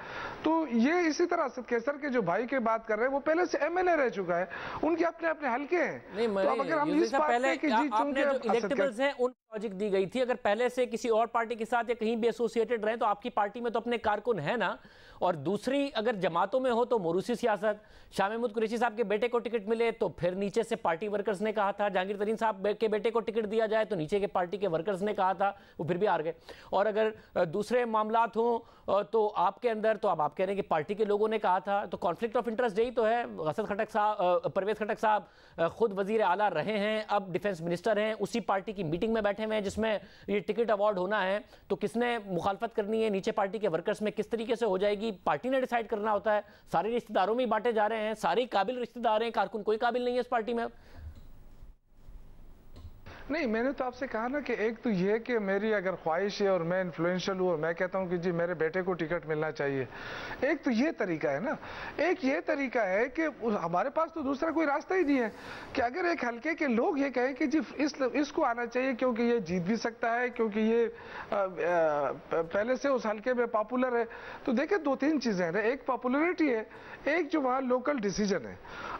तो ये इसी तरह असद कैसर के जो भाई की बात कर रहे हैं वो पहले से एमएलए रह चुका है, उनके अपने अपने हल्के हैं। तो अब अगर हम इस बात पे कि जी चूंकि इलेक्टेबल्स हैं उन लॉजिक दी गई थी, अगर पहले से किसी और पार्टी के साथ या कहीं भी एसोसिएटेड रहे तो आपकी पार्टी में तो अपने कारकुन है ना। और दूसरी अगर जमातों में हो तो मोरूसी सियासत, शाह महमूद कुरैशी साहब के बेटे को टिकट मिले तो फिर नीचे से पार्टी वर्कर्स ने कहा था, जहांगीर तरीन साहब के बेटे को टिकट दिया जाए तो नीचे के पार्टी के वर्कर्स ने कहा था, वो फिर भी हार गए। और अगर दूसरे मामलात हों तो आपके अंदर तो अब आप कह रहे हैं कि पार्टी के लोगों ने कहा था, तो कॉन्फ्लिक्ट ऑफ इंटरेस्ट यही तो है। असद खटक साहब, परवेज खटक साहब खुद वजीर आला रहे हैं, अब डिफेंस मिनिस्टर हैं, उसी पार्टी की मीटिंग में बैठे हुए हैं जिसमें ये टिकट अवार्ड होना है, तो किसने मुखालफत करनी है नीचे पार्टी के वर्कर्स में, किस तरीके से हो जाएगी, पार्टी ने डिसाइड करना होता है। सारे रिश्तेदारों में बांटे जा रहे हैं, सारे काबिल रिश्तेदार हैं, कारकुन कोई काबिल नहीं है इस पार्टी में। नहीं, मैंने तो आपसे कहा ना कि एक तो ये कि मेरी अगर ख्वाहिश है और मैं इन्फ्लुएंशियल हूँ और मैं कहता हूँ कि जी मेरे बेटे को टिकट मिलना चाहिए, एक तो ये तरीका है ना। एक ये तरीका है कि हमारे पास तो दूसरा कोई रास्ता ही नहीं है कि अगर एक हल्के के लोग ये कहें कि जी इसको आना चाहिए क्योंकि ये जीत भी सकता है, क्योंकि ये पहले से उस हल्के में पॉपुलर है। तो देखिए दो तीन चीजें हैं, एक पॉपुलरिटी है, एक जो वहाँ लोकल डिसीजन है।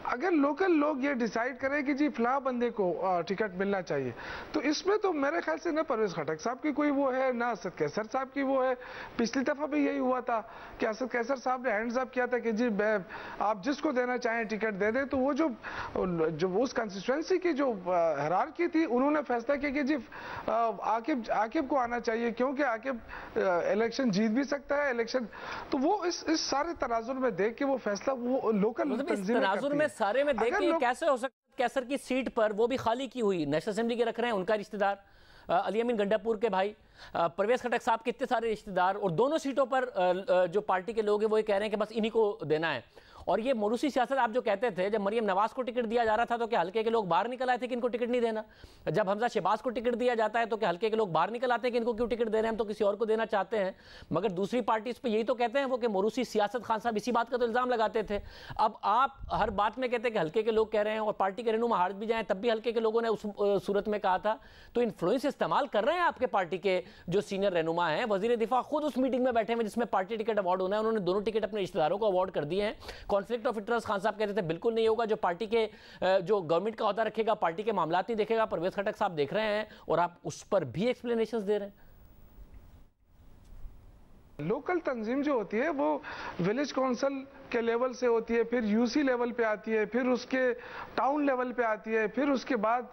अगर लोकल लोग ये डिसाइड करें कि जी फलां बंदे को टिकट मिलना चाहिए, तो इसमें तो मेरे ख्याल से ना परवेज खटक साहब की कोई वो है, ना असद कैसर साहब की वो है। पिछली दफा भी यही हुआ था कि असद कैसर साहब ने हैंड्स अप किया था कि जी आप जिसको देना चाहें टिकट दे दें, तो वो जो उस कंस्टिट्यूएंसी की जो हिरार्की थी उन्होंने फैसला किया कि जी आकिब को आना चाहिए क्योंकि आकिब इलेक्शन जीत भी सकता है इलेक्शन। तो वो इस सारे तनाजुर में देख के वो फैसला वो लोकल तनाजुर में सारे में देख के कैसे हो सकता है कैसर की सीट पर वो भी खाली की हुई नेशनल असेंबली के रख रहे हैं उनका रिश्तेदार अली अमीन गंडापुर के भाई, परवेज खटक साहब के इतने सारे रिश्तेदार, और दोनों सीटों पर जो पार्टी के लोग हैं वो ये कह रहे हैं कि बस इन्हीं को देना है। और ये मोरूसी सियासत आप जो कहते थे, जब मरियम नवाज को टिकट दिया जा रहा था तो क्या हल्के के लोग बाहर निकल आए थे कि इनको टिकट नहीं देना? जब हमजा शहबाज को टिकट दिया जाता है तो क्या हल्के के लोग बाहर निकल आते हैं कि इनको क्यों टिकट दे रहे हैं, हम तो किसी और को देना चाहते हैं? मगर दूसरी पार्टी इस पर यही तो कहते हैं वो कि मोरूसी सियासत, खान साहब इसी बात का तो इल्जाम लगाते थे। अब आप हर बात में कहते हैं कि हल्के के लोग कह रहे हैं और पार्टी के रहनुमा हार भी जाए तब भी हल्के के लोगों ने उस सूरत में कहा था। तो इन्फ्लुएंस इस्तेमाल कर रहे हैं आपके पार्टी के जो सीनियर रहनुमा हैं। वजीर दिफा खुद उस मीटिंग में बैठे हैं जिसमें पार्टी टिकट अवार्ड होना है, उन्होंने दोनों टिकट अपने रिश्तेदारों को अवार्ड कर दिए हैं। कॉन्फ्लिक्ट ऑफ इंटरेस्ट खान साहब कहते थे बिल्कुल नहीं होगा, जो पार्टी के जो गवर्नमेंट का ओहदा रखेगा पार्टी के मामलात नहीं देखेगा। परवेज खटक साहब देख रहे हैं और आप उस पर भी एक्सप्लेनेशंस दे रहे हैं। लोकल तंजीम जो होती है वो विलेज काउंसिल के लेवल से होती है, फिर यूसी लेवल पे आती है, फिर उसके टाउन लेवल पे आती है, फिर उसके बाद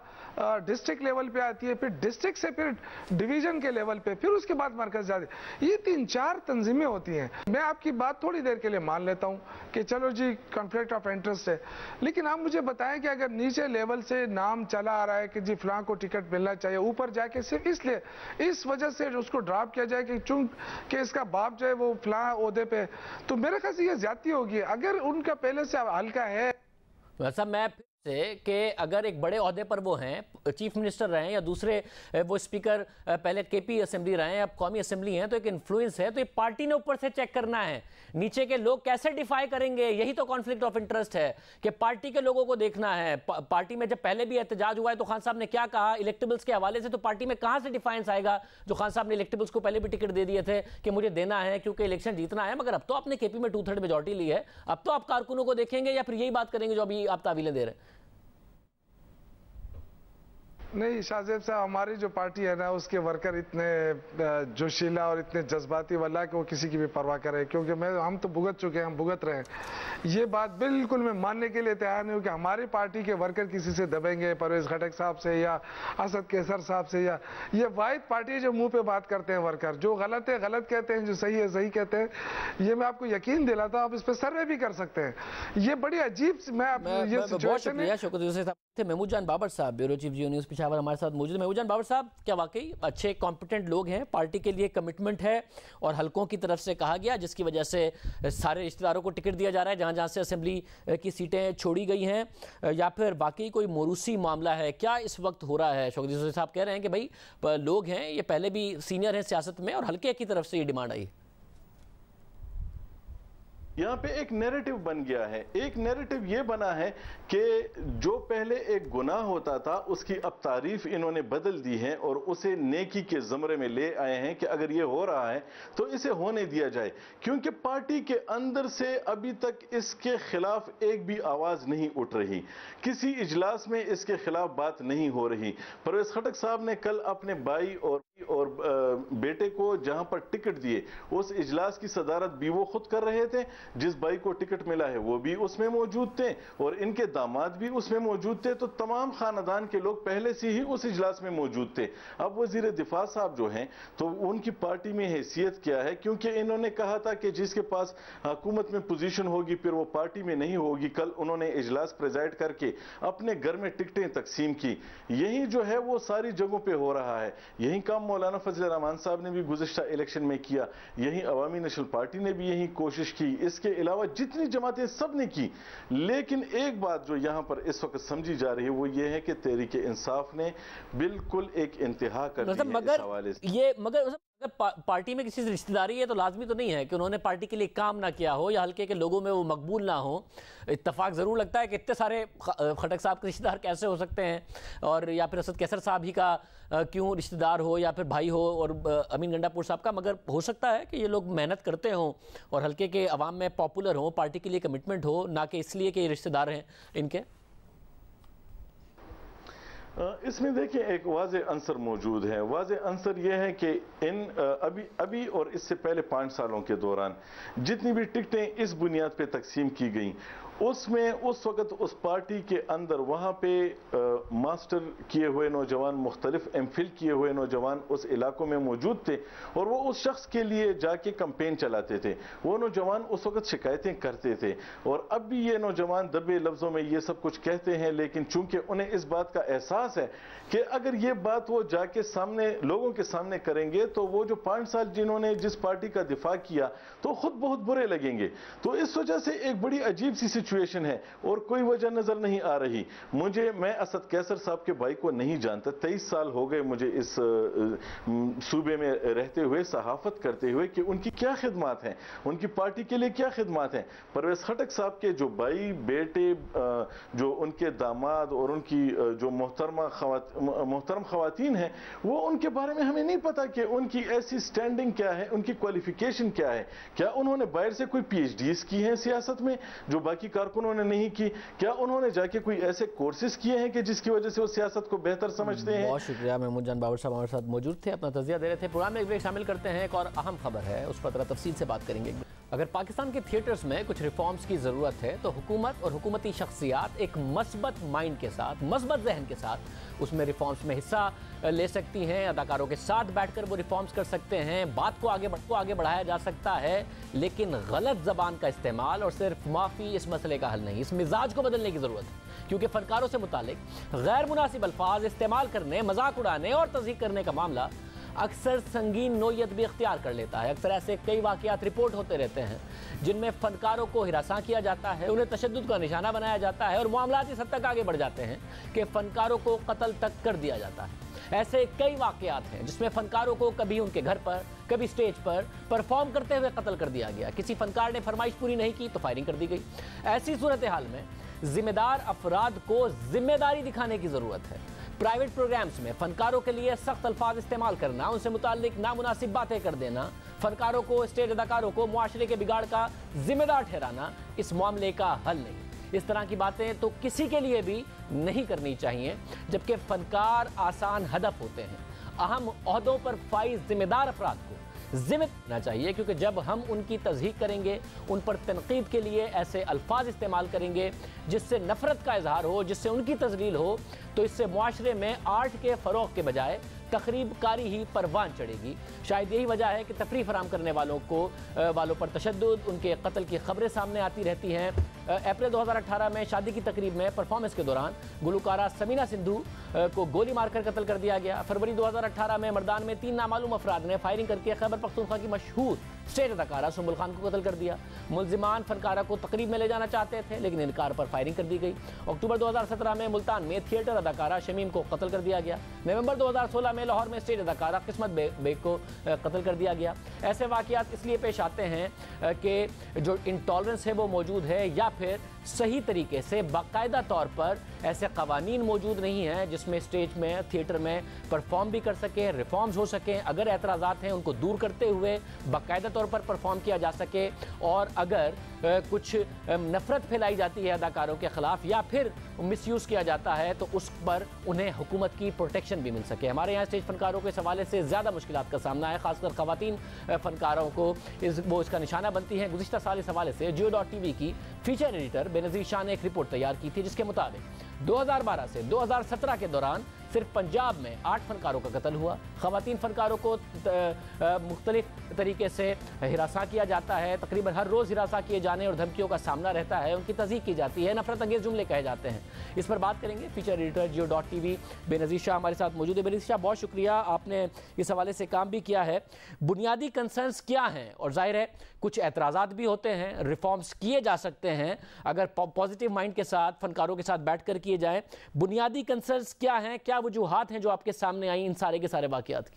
डिस्ट्रिक्ट लेवल पे आती है, फिर डिस्ट्रिक्ट से फिर डिवीजन के लेवल पे, फिर उसके बाद मरकज जाती है। ये 3-4 तंजीमें होती हैं। मैं आपकी बात थोड़ी देर के लिए मान लेता हूं कि चलो जी कॉन्फ्लिक्ट ऑफ इंटरेस्ट है, लेकिन आप मुझे बताएं कि अगर नीचे लेवल से नाम चला आ रहा है कि जी फलां को टिकट मिलना चाहिए, ऊपर जाके सिर्फ इसलिए इस वजह से उसको ड्रॉप किया जाए कि चूंकि इसका बाप जो है वो फलां ओहदे पे, तो मेरे ख्याल से ये ज्यादती होगी। अगर उनका पहले से हल्का है वैसा मैं कि अगर एक बड़े ओहदे पर वो हैं, चीफ मिनिस्टर रहे हैं या दूसरे वो स्पीकर पहले केपी असेंबली रहे हैं अब कौमी असेंबली हैं, तो एक इन्फ्लुएंस है, तो ये पार्टी ने ऊपर से चेक करना है। नीचे के लोग कैसे डिफाई करेंगे? यही तो कॉन्फ्लिक्ट ऑफ इंटरेस्ट है कि पार्टी के लोगों को देखना है। पार्टी में जब पहले भी एहतजाज हुआ है तो खान साहब ने क्या कहा इलेक्टेबल्स के हवाले से, तो पार्टी में कहां से डिफाइंस आएगा? जो खान साहब ने इलेक्टेबल्स को पहले भी टिकट दे दिए थे कि मुझे देना है क्योंकि इलेक्शन जीतना है, मगर अब तो आपने केपी में 2/3 मेजॉरिटी ली है, अब तो आप कारकुनों को देखेंगे या फिर यही बात करेंगे जो अभी आप तावीलें दे रहे हैं? नहीं शाहजेब साहब, हमारी जो पार्टी है ना उसके वर्कर इतने जोशीला और इतने जज्बाती वाला कि वो किसी की भी परवाह करे, क्योंकि हम तो भुगत चुके हैं, हम भुगत रहे हैं। ये बात बिल्कुल मैं मानने के लिए तैयार नहीं हूँ कि हमारी पार्टी के वर्कर किसी से दबेंगे, परवेज खटक साहब से या असद कैसर साहब से, या ये वाहिद पार्टी है जो मुंह पे बात करते हैं वर्कर, जो गलत है गलत कहते हैं, जो सही है सही कहते हैं। ये मैं आपको यकीन दिलाता हूँ, आप इस पर सर्वे भी कर सकते हैं। ये बड़ी अजीब मैं ये सिचुएशन है। महमूद जान बाबर साहब, ब्यूरो चीफ जियो न्यूज़ पेशावर हमारे साथ मौजूद। महमूद जान बाबर साहब, क्या वाकई अच्छे कॉम्पिटेंट लोग हैं, पार्टी के लिए कमिटमेंट है और हलकों की तरफ से कहा गया जिसकी वजह से सारे रिश्तेदारों को टिकट दिया जा रहा है जहां जहां से असेंबली की सीटें छोड़ी गई हैं, या फिर वाकई कोई मोरूसी मामला है? क्या इस वक्त हो रहा है? शौकत यूसुफ साहब कह रहे हैं कि भाई लोग हैं, ये पहले भी सीनियर हैं सियासत में और हल्के की तरफ से ये डिमांड आई। यहाँ पे एक नैरेटिव बन गया है। एक नैरेटिव ये बना है कि जो पहले एक गुनाह होता था उसकी अब तारीफ इन्होंने बदल दी है और उसे नेकी के ज़मरे में ले आए हैं कि अगर ये हो रहा है तो इसे होने दिया जाए, क्योंकि पार्टी के अंदर से अभी तक इसके खिलाफ एक भी आवाज नहीं उठ रही, किसी इजलास में इसके खिलाफ बात नहीं हो रही। परवेज खटक साहब ने कल अपने भाई और बेटे को जहां पर टिकट दिए उस इजलास की सदारत भी वो खुद कर रहे थे, जिस भाई को टिकट मिला है वो भी उसमें मौजूद थे और इनके दामाद भी उसमें मौजूद थे, तो तमाम खानदान के लोग पहले से ही उस इजलास में मौजूद थे। अब वजीर दिफा साहब जो हैं तो उनकी पार्टी में हैसियत क्या है, क्योंकि इन्होंने कहा था कि जिसके पास हुकूमत में पोजीशन होगी फिर वो पार्टी में नहीं होगी। कल उन्होंने इजलास प्रेजाइड करके अपने घर में टिकटें तकसीम की। यही जो है वो सारी जगहों पर हो रहा है। यही काम मौलाना फजल रहमान साहब ने भी गुज़िश्ता इलेक्शन में किया, यही अवामी नेशनल पार्टी ने भी यही कोशिश की, इसके अलावा जितनी जमातें सब ने की। लेकिन एक बात जो यहां पर इस वक्त समझी जा रही है वो ये है कि तहरीक इंसाफ ने बिल्कुल एक इंतहा कर दी है इस हवाले से। ये मगर पार्टी में किसी से रिश्तेदारी है तो लाजमी तो नहीं है कि उन्होंने पार्टी के लिए काम ना किया हो या हल्के के लोगों में वो मकबूल ना हो। इत्तेफाक ज़रूर लगता है कि इतने सारे खटक साहब के रिश्तेदार कैसे हो सकते हैं, और या फिर असद कैसर साहब ही का क्यों रिश्तेदार हो या फिर भाई हो, और अमीन गंडापुर साहब का, मगर हो सकता है कि ये लोग मेहनत करते हों और हल्के के अवाम में पॉपुलर हों, पार्टी के लिए कमिटमेंट हो, ना कि इसलिए कि ये रिश्तेदार हैं इनके। इसमें देखिए एक वाज़े अंसर मौजूद है। वाज़े अंसर यह है कि इन अभी और इससे पहले 5 सालों के दौरान जितनी भी टिकटें इस बुनियाद पे तकसीम की गई उसमें उस वक़्त उस पार्टी के अंदर वहाँ पे मास्टर किए हुए नौजवान, मुख्तलिफ एमफिल किए हुए नौजवान उस इलाकों में मौजूद थे और वो उस शख्स के लिए जाके कंपेन चलाते थे। वो नौजवान उस वक़्त शिकायतें करते थे और अब भी ये नौजवान दबे लफ्ज़ों में ये सब कुछ कहते हैं, लेकिन चूंकि उन्हें इस बात का एहसास है कि अगर ये बात वो जाके सामने लोगों के सामने करेंगे तो वो जो 5 साल जिन्होंने जिस पार्टी का दिफा किया तो खुद बहुत बुरे लगेंगे। तो इस वजह से एक बड़ी अजीब सी सिचुएशन है और कोई वजह नजर नहीं आ रही। मैं असद कैसर साहब के भाई को नहीं जानता, 23 साल हो गए मुझे इस सूबे में रहते हुए, सहाफत करते हुए, कि उनकी क्या खिदमत हैं, उनकी पार्टी के लिए क्या खिदमत हैं। परवेज खटक साहब के जो भाई, बेटे, जो उनके दामाद और उनकी जो मोहतरम खवातीन हैं, वो उनके बारे में हमें नहीं पता कि उनकी ऐसी स्टैंडिंग क्या है, उनकी क्वालिफिकेशन क्या है। क्या उन्होंने बाहर से कोई PhDs की हैं सियासत में जो बाकी कारकुनों ने नहीं की? क्या उन्होंने जाके कोई ऐसे कोर्सेज किए हैं कि जिसकी वजह से वो सियासत को बेहतर समझते हैं? बहुत शुक्रिया। महमूद जान बाबर साहब हमारे साथ मौजूद थे, अपना तज़किया दे रहे थे। प्रोग्राम में एक ब्रेक शामिल करते हैं। एक और अहम खबर है, उस पर तफसील से बात करेंगे। अगर पाकिस्तान के थिएटर्स में कुछ रिफॉर्म्स की ज़रूरत है तो हुकूमत और हुकूमती शख्सियात एक मस्बत माइंड के साथ, मस्बत जहन के साथ उसमें रिफॉर्म्स में हिस्सा ले सकती हैं। अदाकारों के साथ बैठकर वो रिफॉर्म्स कर सकते हैं, बात को आगे बढ़ाया जा सकता है, लेकिन गलत ज़बान का इस्तेमाल और सिर्फ माफ़ी इस मसले का हल नहीं। इस मिजाज को बदलने की ज़रूरत है, क्योंकि फ़नकारों से मुतालिक गैर मुनासिब अल्फाज इस्तेमाल करने, मजाक उड़ाने और तज़हीक करने का मामला अक्सर संगीन नोयत भी इख्तियार कर लेता है। अक्सर ऐसे कई वाक़यात रिपोर्ट होते रहते हैं जिनमें फ़नकारों को हिरासा किया जाता है, उन्हें तशद्दुद का निशाना बनाया जाता है और मामला इस हद तक आगे बढ़ जाते हैं कि फ़नकारों को कत्ल तक कर दिया जाता है। ऐसे कई वाक़यात हैं जिसमें फ़नकारों को कभी उनके घर पर, कभी स्टेज पर परफॉर्म करते हुए कत्ल कर दिया गया। किसी फ़नकार ने फरमाइश पूरी नहीं की तो फायरिंग कर दी गई। ऐसी सूरत हाल में जिम्मेदार अफराद को जिम्मेदारी दिखाने की ज़रूरत है। प्राइवेट प्रोग्राम्स में फ़नकारों के लिए सख्त अल्फाज इस्तेमाल करना, उनसे मुताल्लिक नामुनासिब बातें कर देना, फ़नकारों को, स्टेज अदाकारों को मुआशरे के बिगाड़ का जिम्मेदार ठहराना इस मामले का हल नहीं। इस तरह की बातें तो किसी के लिए भी नहीं करनी चाहिए, जबकि फ़नकार आसान हदफ होते हैं। अहम ओहदों पर फाइज जिम्मेदार अफराद को जिम्मेदार चाहिए, क्योंकि जब हम उनकी तज़हीक करेंगे, उन पर तनकीद के लिए ऐसे अल्फाज इस्तेमाल करेंगे जिससे नफ़रत का इजहार हो, जिससे उनकी तज़लील हो, तो इससे मुआशरे में आर्ट के फ़रोग़ के बजाय तकरीब कारी ही परवान चढ़ेगी। शायद यही वजह है कि तफरीह फराहम करने वालों पर तशद्दुद, उनके कत्ल की खबरें सामने आती रहती हैं। अप्रैल 2018 में शादी की तकरीब में परफॉर्मेंस के दौरान गुलकारा समीना सिंधु को गोली मारकर कत्ल कर दिया गया। फरवरी 2018 में मर्दान में 3 नामालूम अफराद ने फायरिंग करके खैबर पख्तूनख्वा की मशहूर स्टेज अदाकारा सुम्बुल खान को कत्ल कर दिया। मुलजिमान फनकारा को तकरीब में ले जाना चाहते थे, लेकिन इनकार पर फायरिंग कर दी गई। अक्टूबर 2017 में मुल्तान में थिएटर अदाकारा शमीम को कत्ल कर दिया गया। नवंबर 2016 में लाहौर में स्टेज अदाकारा किस्मत बेग को कत्ल कर दिया गया। ऐसे वाक़यात इसलिए पेश आते हैं कि जो इंटॉलरेंस है वो मौजूद है, या फिर सही तरीके से बाकायदा तौर पर ऐसे कवानीन मौजूद नहीं हैं जिसमें स्टेज में, थिएटर में परफॉर्म भी कर सके, रिफॉर्म्स हो सकें। अगर एतराज़ात हैं उनको दूर करते हुए बाकायदा तौर पर परफॉर्म किया जा सके, और अगर कुछ नफरत फैलाई जाती है अदाकारों के ख़िलाफ़ या फिर मिसयूज़ किया जाता है तो उस पर उन्हें हुकूमत की प्रोटेक्शन भी मिल सके। हमारे यहाँ स्टेज फनकारों के इस हवाले से ज़्यादा मुश्किलात का सामना है, खासकर ख़वातीन फनकारों को वो इसका निशाना बनती हैं। गुज़िश्ता साल इस हवाले से Jio.tv की फीचर एडिटर बेनज़ीर शाह ने एक रिपोर्ट तैयार की थी, जिसके मुताबिक 2012 से 2017 के दौरान सिर्फ पंजाब में 8 फनकारों का कत्ल हुआ। ख़वातीन फनकारों को मुख्तलिफ तरीके से हिरासा किया जाता है, तकरीबन हर रोज़ हिरासा किए जाने और धमकियों का सामना रहता है, उनकी तज़ीक़ की जाती है, नफरत अंगेज़ जुमले कहे जाते हैं। इस पर बात करेंगे। Feature editor Jio.tv Benazir Shah हमारे साथ मौजूद है। बेनज़ीर शाह, बहुत शुक्रिया, आपने इस हवाले से काम भी किया है। बुनियादी कंसर्न्स क्या हैं? और जाहिर है कुछ एतराज़ात भी होते हैं, रिफॉर्म्स किए जा सकते हैं अगर पॉजिटिव माइंड के साथ, फनकारों के साथ बैठ कर किए जाएँ। बुनियादी कंसर्न्स क्या हैं, क्या वजूहात हैं जो आपके सामने आई इन सारे के सारे वाक़यात की?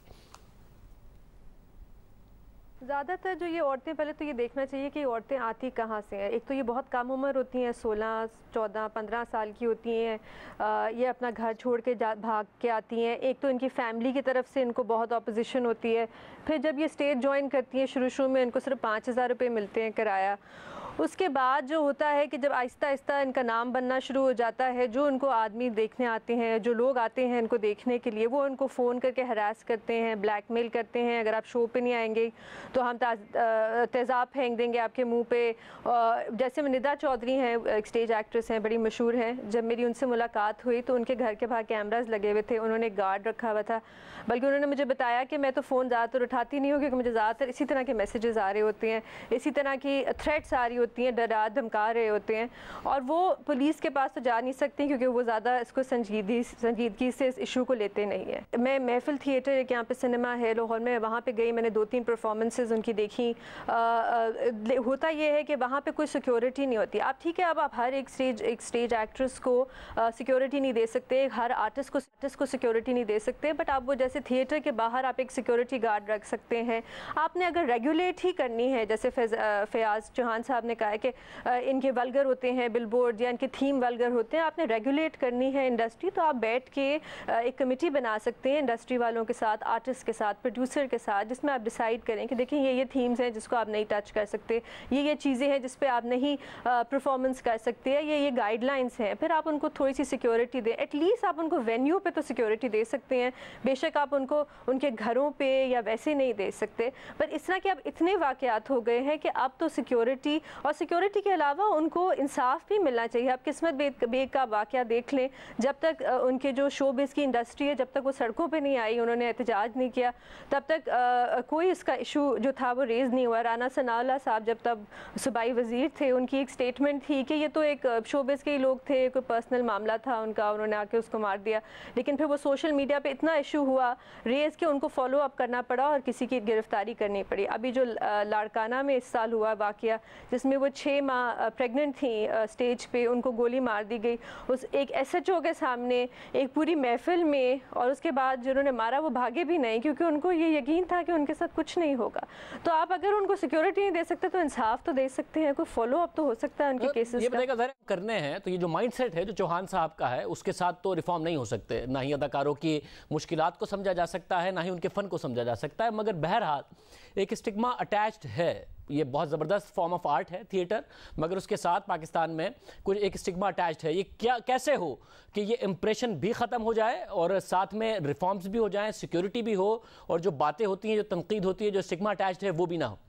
ज़्यादातर जो ये औरतें, पहले तो ये देखना चाहिए कि औरतें आती कहाँ से हैं। एक तो ये बहुत कम उम्र होती हैं, 16, 14, 15 साल की होती हैं। ये अपना घर छोड़ के भाग के आती हैं। एक तो इनकी फैमिली की तरफ से इनको बहुत अपोजिशन होती है। फिर जब ये स्टेज ज्वाइन करती हैं, शुरू में इनको सिर्फ 5,000 रुपये मिलते हैं किराया। उसके बाद जो होता है कि जब आहिस्ता आहिस्ता इनका नाम बनना शुरू हो जाता है, जो उनको आदमी देखने आते हैं, जो लोग आते हैं इनको देखने के लिए, वो उनको फ़ोन करके हरास करते हैं, ब्लैकमेल करते हैं। अगर आप शो पे नहीं आएंगे तो हम तेज़ाब फेंक देंगे आपके मुंह पे। जैसे निदा चौधरी हैं, एक स्टेज एक्ट्रेस हैं, बड़ी मशहूर हैं। जब मेरी उनसे मुलाकात हुई तो उनके घर के बाहर कैमराज लगे हुए थे, उन्होंने गार्ड रखा हुआ था। बल्कि उन्होंने मुझे बताया कि मैं तो फ़ोन ज़्यादातर उठाती नहीं हूँ, क्योंकि मुझे ज़्यादातर इसी तरह के मैसेजेस आ रहे होते हैं, इसी तरह की थ्रेट्स आ रही होती हैं, डरा धमका रहे होते हैं। और वो पुलिस के पास तो जा नहीं सकती, क्योंकि वो ज़्यादा इसको संजीदगी से इस इशू को लेते नहीं है। मैं महफिल थिएटर, एक यहाँ पे सिनेमा है लाहौर में, वहाँ पे गई, मैंने 2-3 परफॉर्मेंसेज उनकी देखी। होता ये है कि वहाँ पे कोई सिक्योरिटी नहीं होती। आप ठीक है, अब आप हर एक स्टेज एक्ट्रेस को सिक्योरिटी नहीं दे सकते, हर आर्टिस्ट को सिक्योरिटी नहीं दे सकते, बट आप वो जैसे थिएटर के बाहर आप एक सिक्योरिटी गार्ड रख सकते हैं। आपने अगर रेगुलेट ही करनी है, जैसे फयाज चौहान साहब ने कहा है कि इनके वल्गर होते हैं बिलबोर्ड या इनके थीम वल्गर होते हैं, आपने रेगुलेट करनी है इंडस्ट्री, तो आप बैठ के एक कमेटी बना सकते हैं इंडस्ट्री वालों के साथ, आर्टिस्ट के साथ, प्रोड्यूसर के साथ, जिसमें आप डिसाइड करें कि देखिए ये थीम्स हैं जिसको आप नहीं टच कर सकते, ये चीज़ें हैं जिस पे आप नहीं परफॉर्मेंस कर सकते हैं, ये गाइडलाइंस हैं। फिर आप उनको थोड़ी सी सिक्योरिटी दें, एटलीस्ट आप उनको वेन्यू पे तो सिक्योरिटी दे सकते हैं। बेशक आप उनको उनके घरों पे या वैसे नहीं दे सकते, पर इस तरह के अब इतने वाक़यात हो गए हैं कि अब तो सिक्योरिटी के अलावा उनको इंसाफ भी मिलना चाहिए। आप किस्मत बेग का वाक़या देख लें, जब तक उनके जो शोबिज़ की इंडस्ट्री है, जब तक वो सड़कों पे नहीं आई, उन्होंने एहतजाज नहीं किया, तब तक कोई इसका इशू जो था वो रेज़ नहीं हुआ। राना सनाउल्लाह साहब जब तब सूबाई वज़ीर थे, उनकी एक स्टेटमेंट थी कि ये तो एक शोबिज़ के ही लोग थे, कोई पर्सनल मामला था उनका, उन्होंने आके उसको मार दिया। लेकिन फिर वो सोशल मीडिया पर इतना इशू हुआ रेज़ के, उनको फॉलो अप करना पड़ा और किसी की गिरफ्तारी करनी पड़ी। अभी जो लाड़काना में इस साल हुआ वाक़या, जिसमें वो 6 माह प्रेग्नेंट थी, स्टेज पे उनको गोली मार दी गई उस एक SHO के सामने, एक पूरी महफिल में, और उसके बाद जिन्होंने मारा वो भागे भी नहीं, क्योंकि उनको ये यकीन था कि उनके साथ कुछ नहीं होगा। तो आप अगर उनको सिक्योरिटी नहीं दे सकते तो इंसाफ तो दे सकते हैं, कोई फॉलो अप तो हो सकता है उनके केसेस का। करने हैं तो ये जो माइंडसेट है जो चौहान साहब का है, उसके साथ तो रिफॉर्म नहीं हो सकते। ना ही अदाकारों की मुश्किलात को समझा जा सकता है, ना ही उनके फ़न को समझा जा सकता है। मगर बहरहाल एक स्टिग्मा अटैच्ड है, ये बहुत ज़बरदस्त फॉर्म ऑफ आर्ट है थिएटर, मगर उसके साथ पाकिस्तान में कुछ एक स्टिग्मा अटैच्ड है। ये कैसे हो कि ये इम्प्रेशन भी ख़त्म हो जाए और साथ में रिफॉर्म्स भी हो जाएं, सिक्योरिटी भी हो, और जो बातें होती हैं, जो तनकीद होती है, जो स्टिग्मा अटैच्ड है, वो भी ना हो?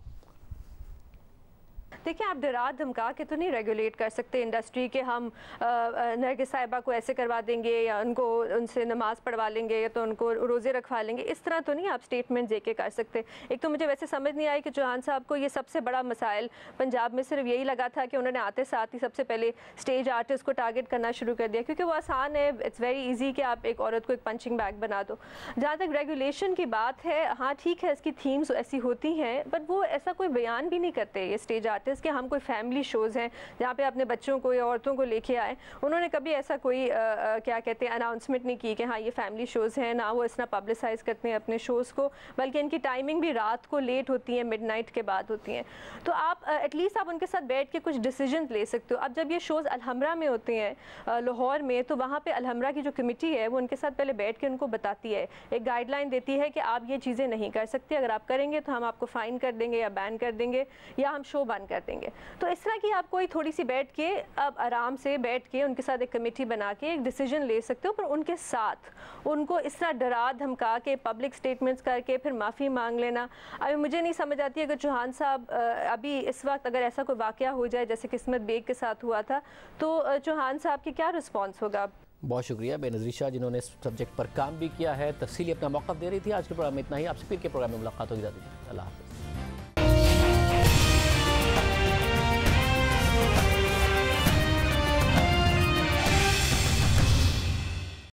देखिए, आप डरा धमका के तो नहीं रेगुलेट कर सकते इंडस्ट्री के, हम नरगिस साहिबा को ऐसे करवा देंगे या उनसे नमाज पढ़वा लेंगे या तो उनको रोज़े रखवा लेंगे, इस तरह तो नहीं आप स्टेटमेंट दे के कर सकते। एक तो मुझे वैसे समझ नहीं आई कि चौहान साहब को ये सबसे बड़ा मसाइल पंजाब में सिर्फ यही लगा था कि उन्होंने आते साथ ही सबसे पहले स्टेज आर्टिस्ट को टारगेट करना शुरू कर दिया, क्योंकि वो आसान है, इट्स वेरी ईजी कि आप एक औरत को एक पंचिंग बैग बना दो। जहाँ तक रेगुलेशन की बात है, हाँ ठीक है, इसकी थीम्स ऐसी होती हैं, बट वो ऐसा कोई बयान भी नहीं करते ये स्टेज आर्टिस्ट कि हम कोई फैमिली शोज़ हैं जहाँ पे अपने बच्चों को या औरतों को लेके आए। उन्होंने कभी ऐसा कोई क्या कहते हैं अनाउंसमेंट नहीं की कि हाँ ये फैमिली शोज़ हैं, ना वो इस तरह पब्लिसाइज करते हैं अपने शोज़ को, बल्कि इनकी टाइमिंग भी रात को लेट होती है, मिडनाइट के बाद होती हैं। तो आप एटलीस्ट आप उनके साथ बैठ के कुछ डिसीजन ले सकते हो। अब जब ये शोज़ अलहमरा में होते हैं लाहौर में, तो वहाँ पर अलहमरा की जो कमेटी है वो उनके साथ पहले बैठ के उनको बताती है, एक गाइडलाइन देती है कि आप ये चीज़ें नहीं कर सकते, अगर आप करेंगे तो हम आपको फ़ाइन कर देंगे या बैन कर देंगे या हम शो बंद कर देंगे। तो इस तरह की आप कोई थोड़ी सी बैठ के, अब आराम से बैठ के उनके साथ एक कमेटी बना के एक डिसीजन ले सकते हो, पर उनके साथ उनको इस तरह डरा धमका के पब्लिक स्टेटमेंट्स करके फिर माफ़ी मांग लेना, अभी मुझे नहीं समझ आती। अगर चौहान साहब अभी इस वक्त अगर ऐसा कोई वाक़या हो जाए जैसे किस्मत बेग के साथ हुआ था, तो चौहान साहब की क्या रिस्पॉन्स होगा? बहुत शुक्रिया बेनज़ीर शाह, जिन्होंने इस सब्जेक्ट पर काम भी किया है, तफसीली अपना मौक़िफ़ दे रही थी। आज के प्रोग्राम में इतना ही, आपसे फिर के प्रोग्राम में मुलाकात होगी। अल्लाह हाफ़िज़।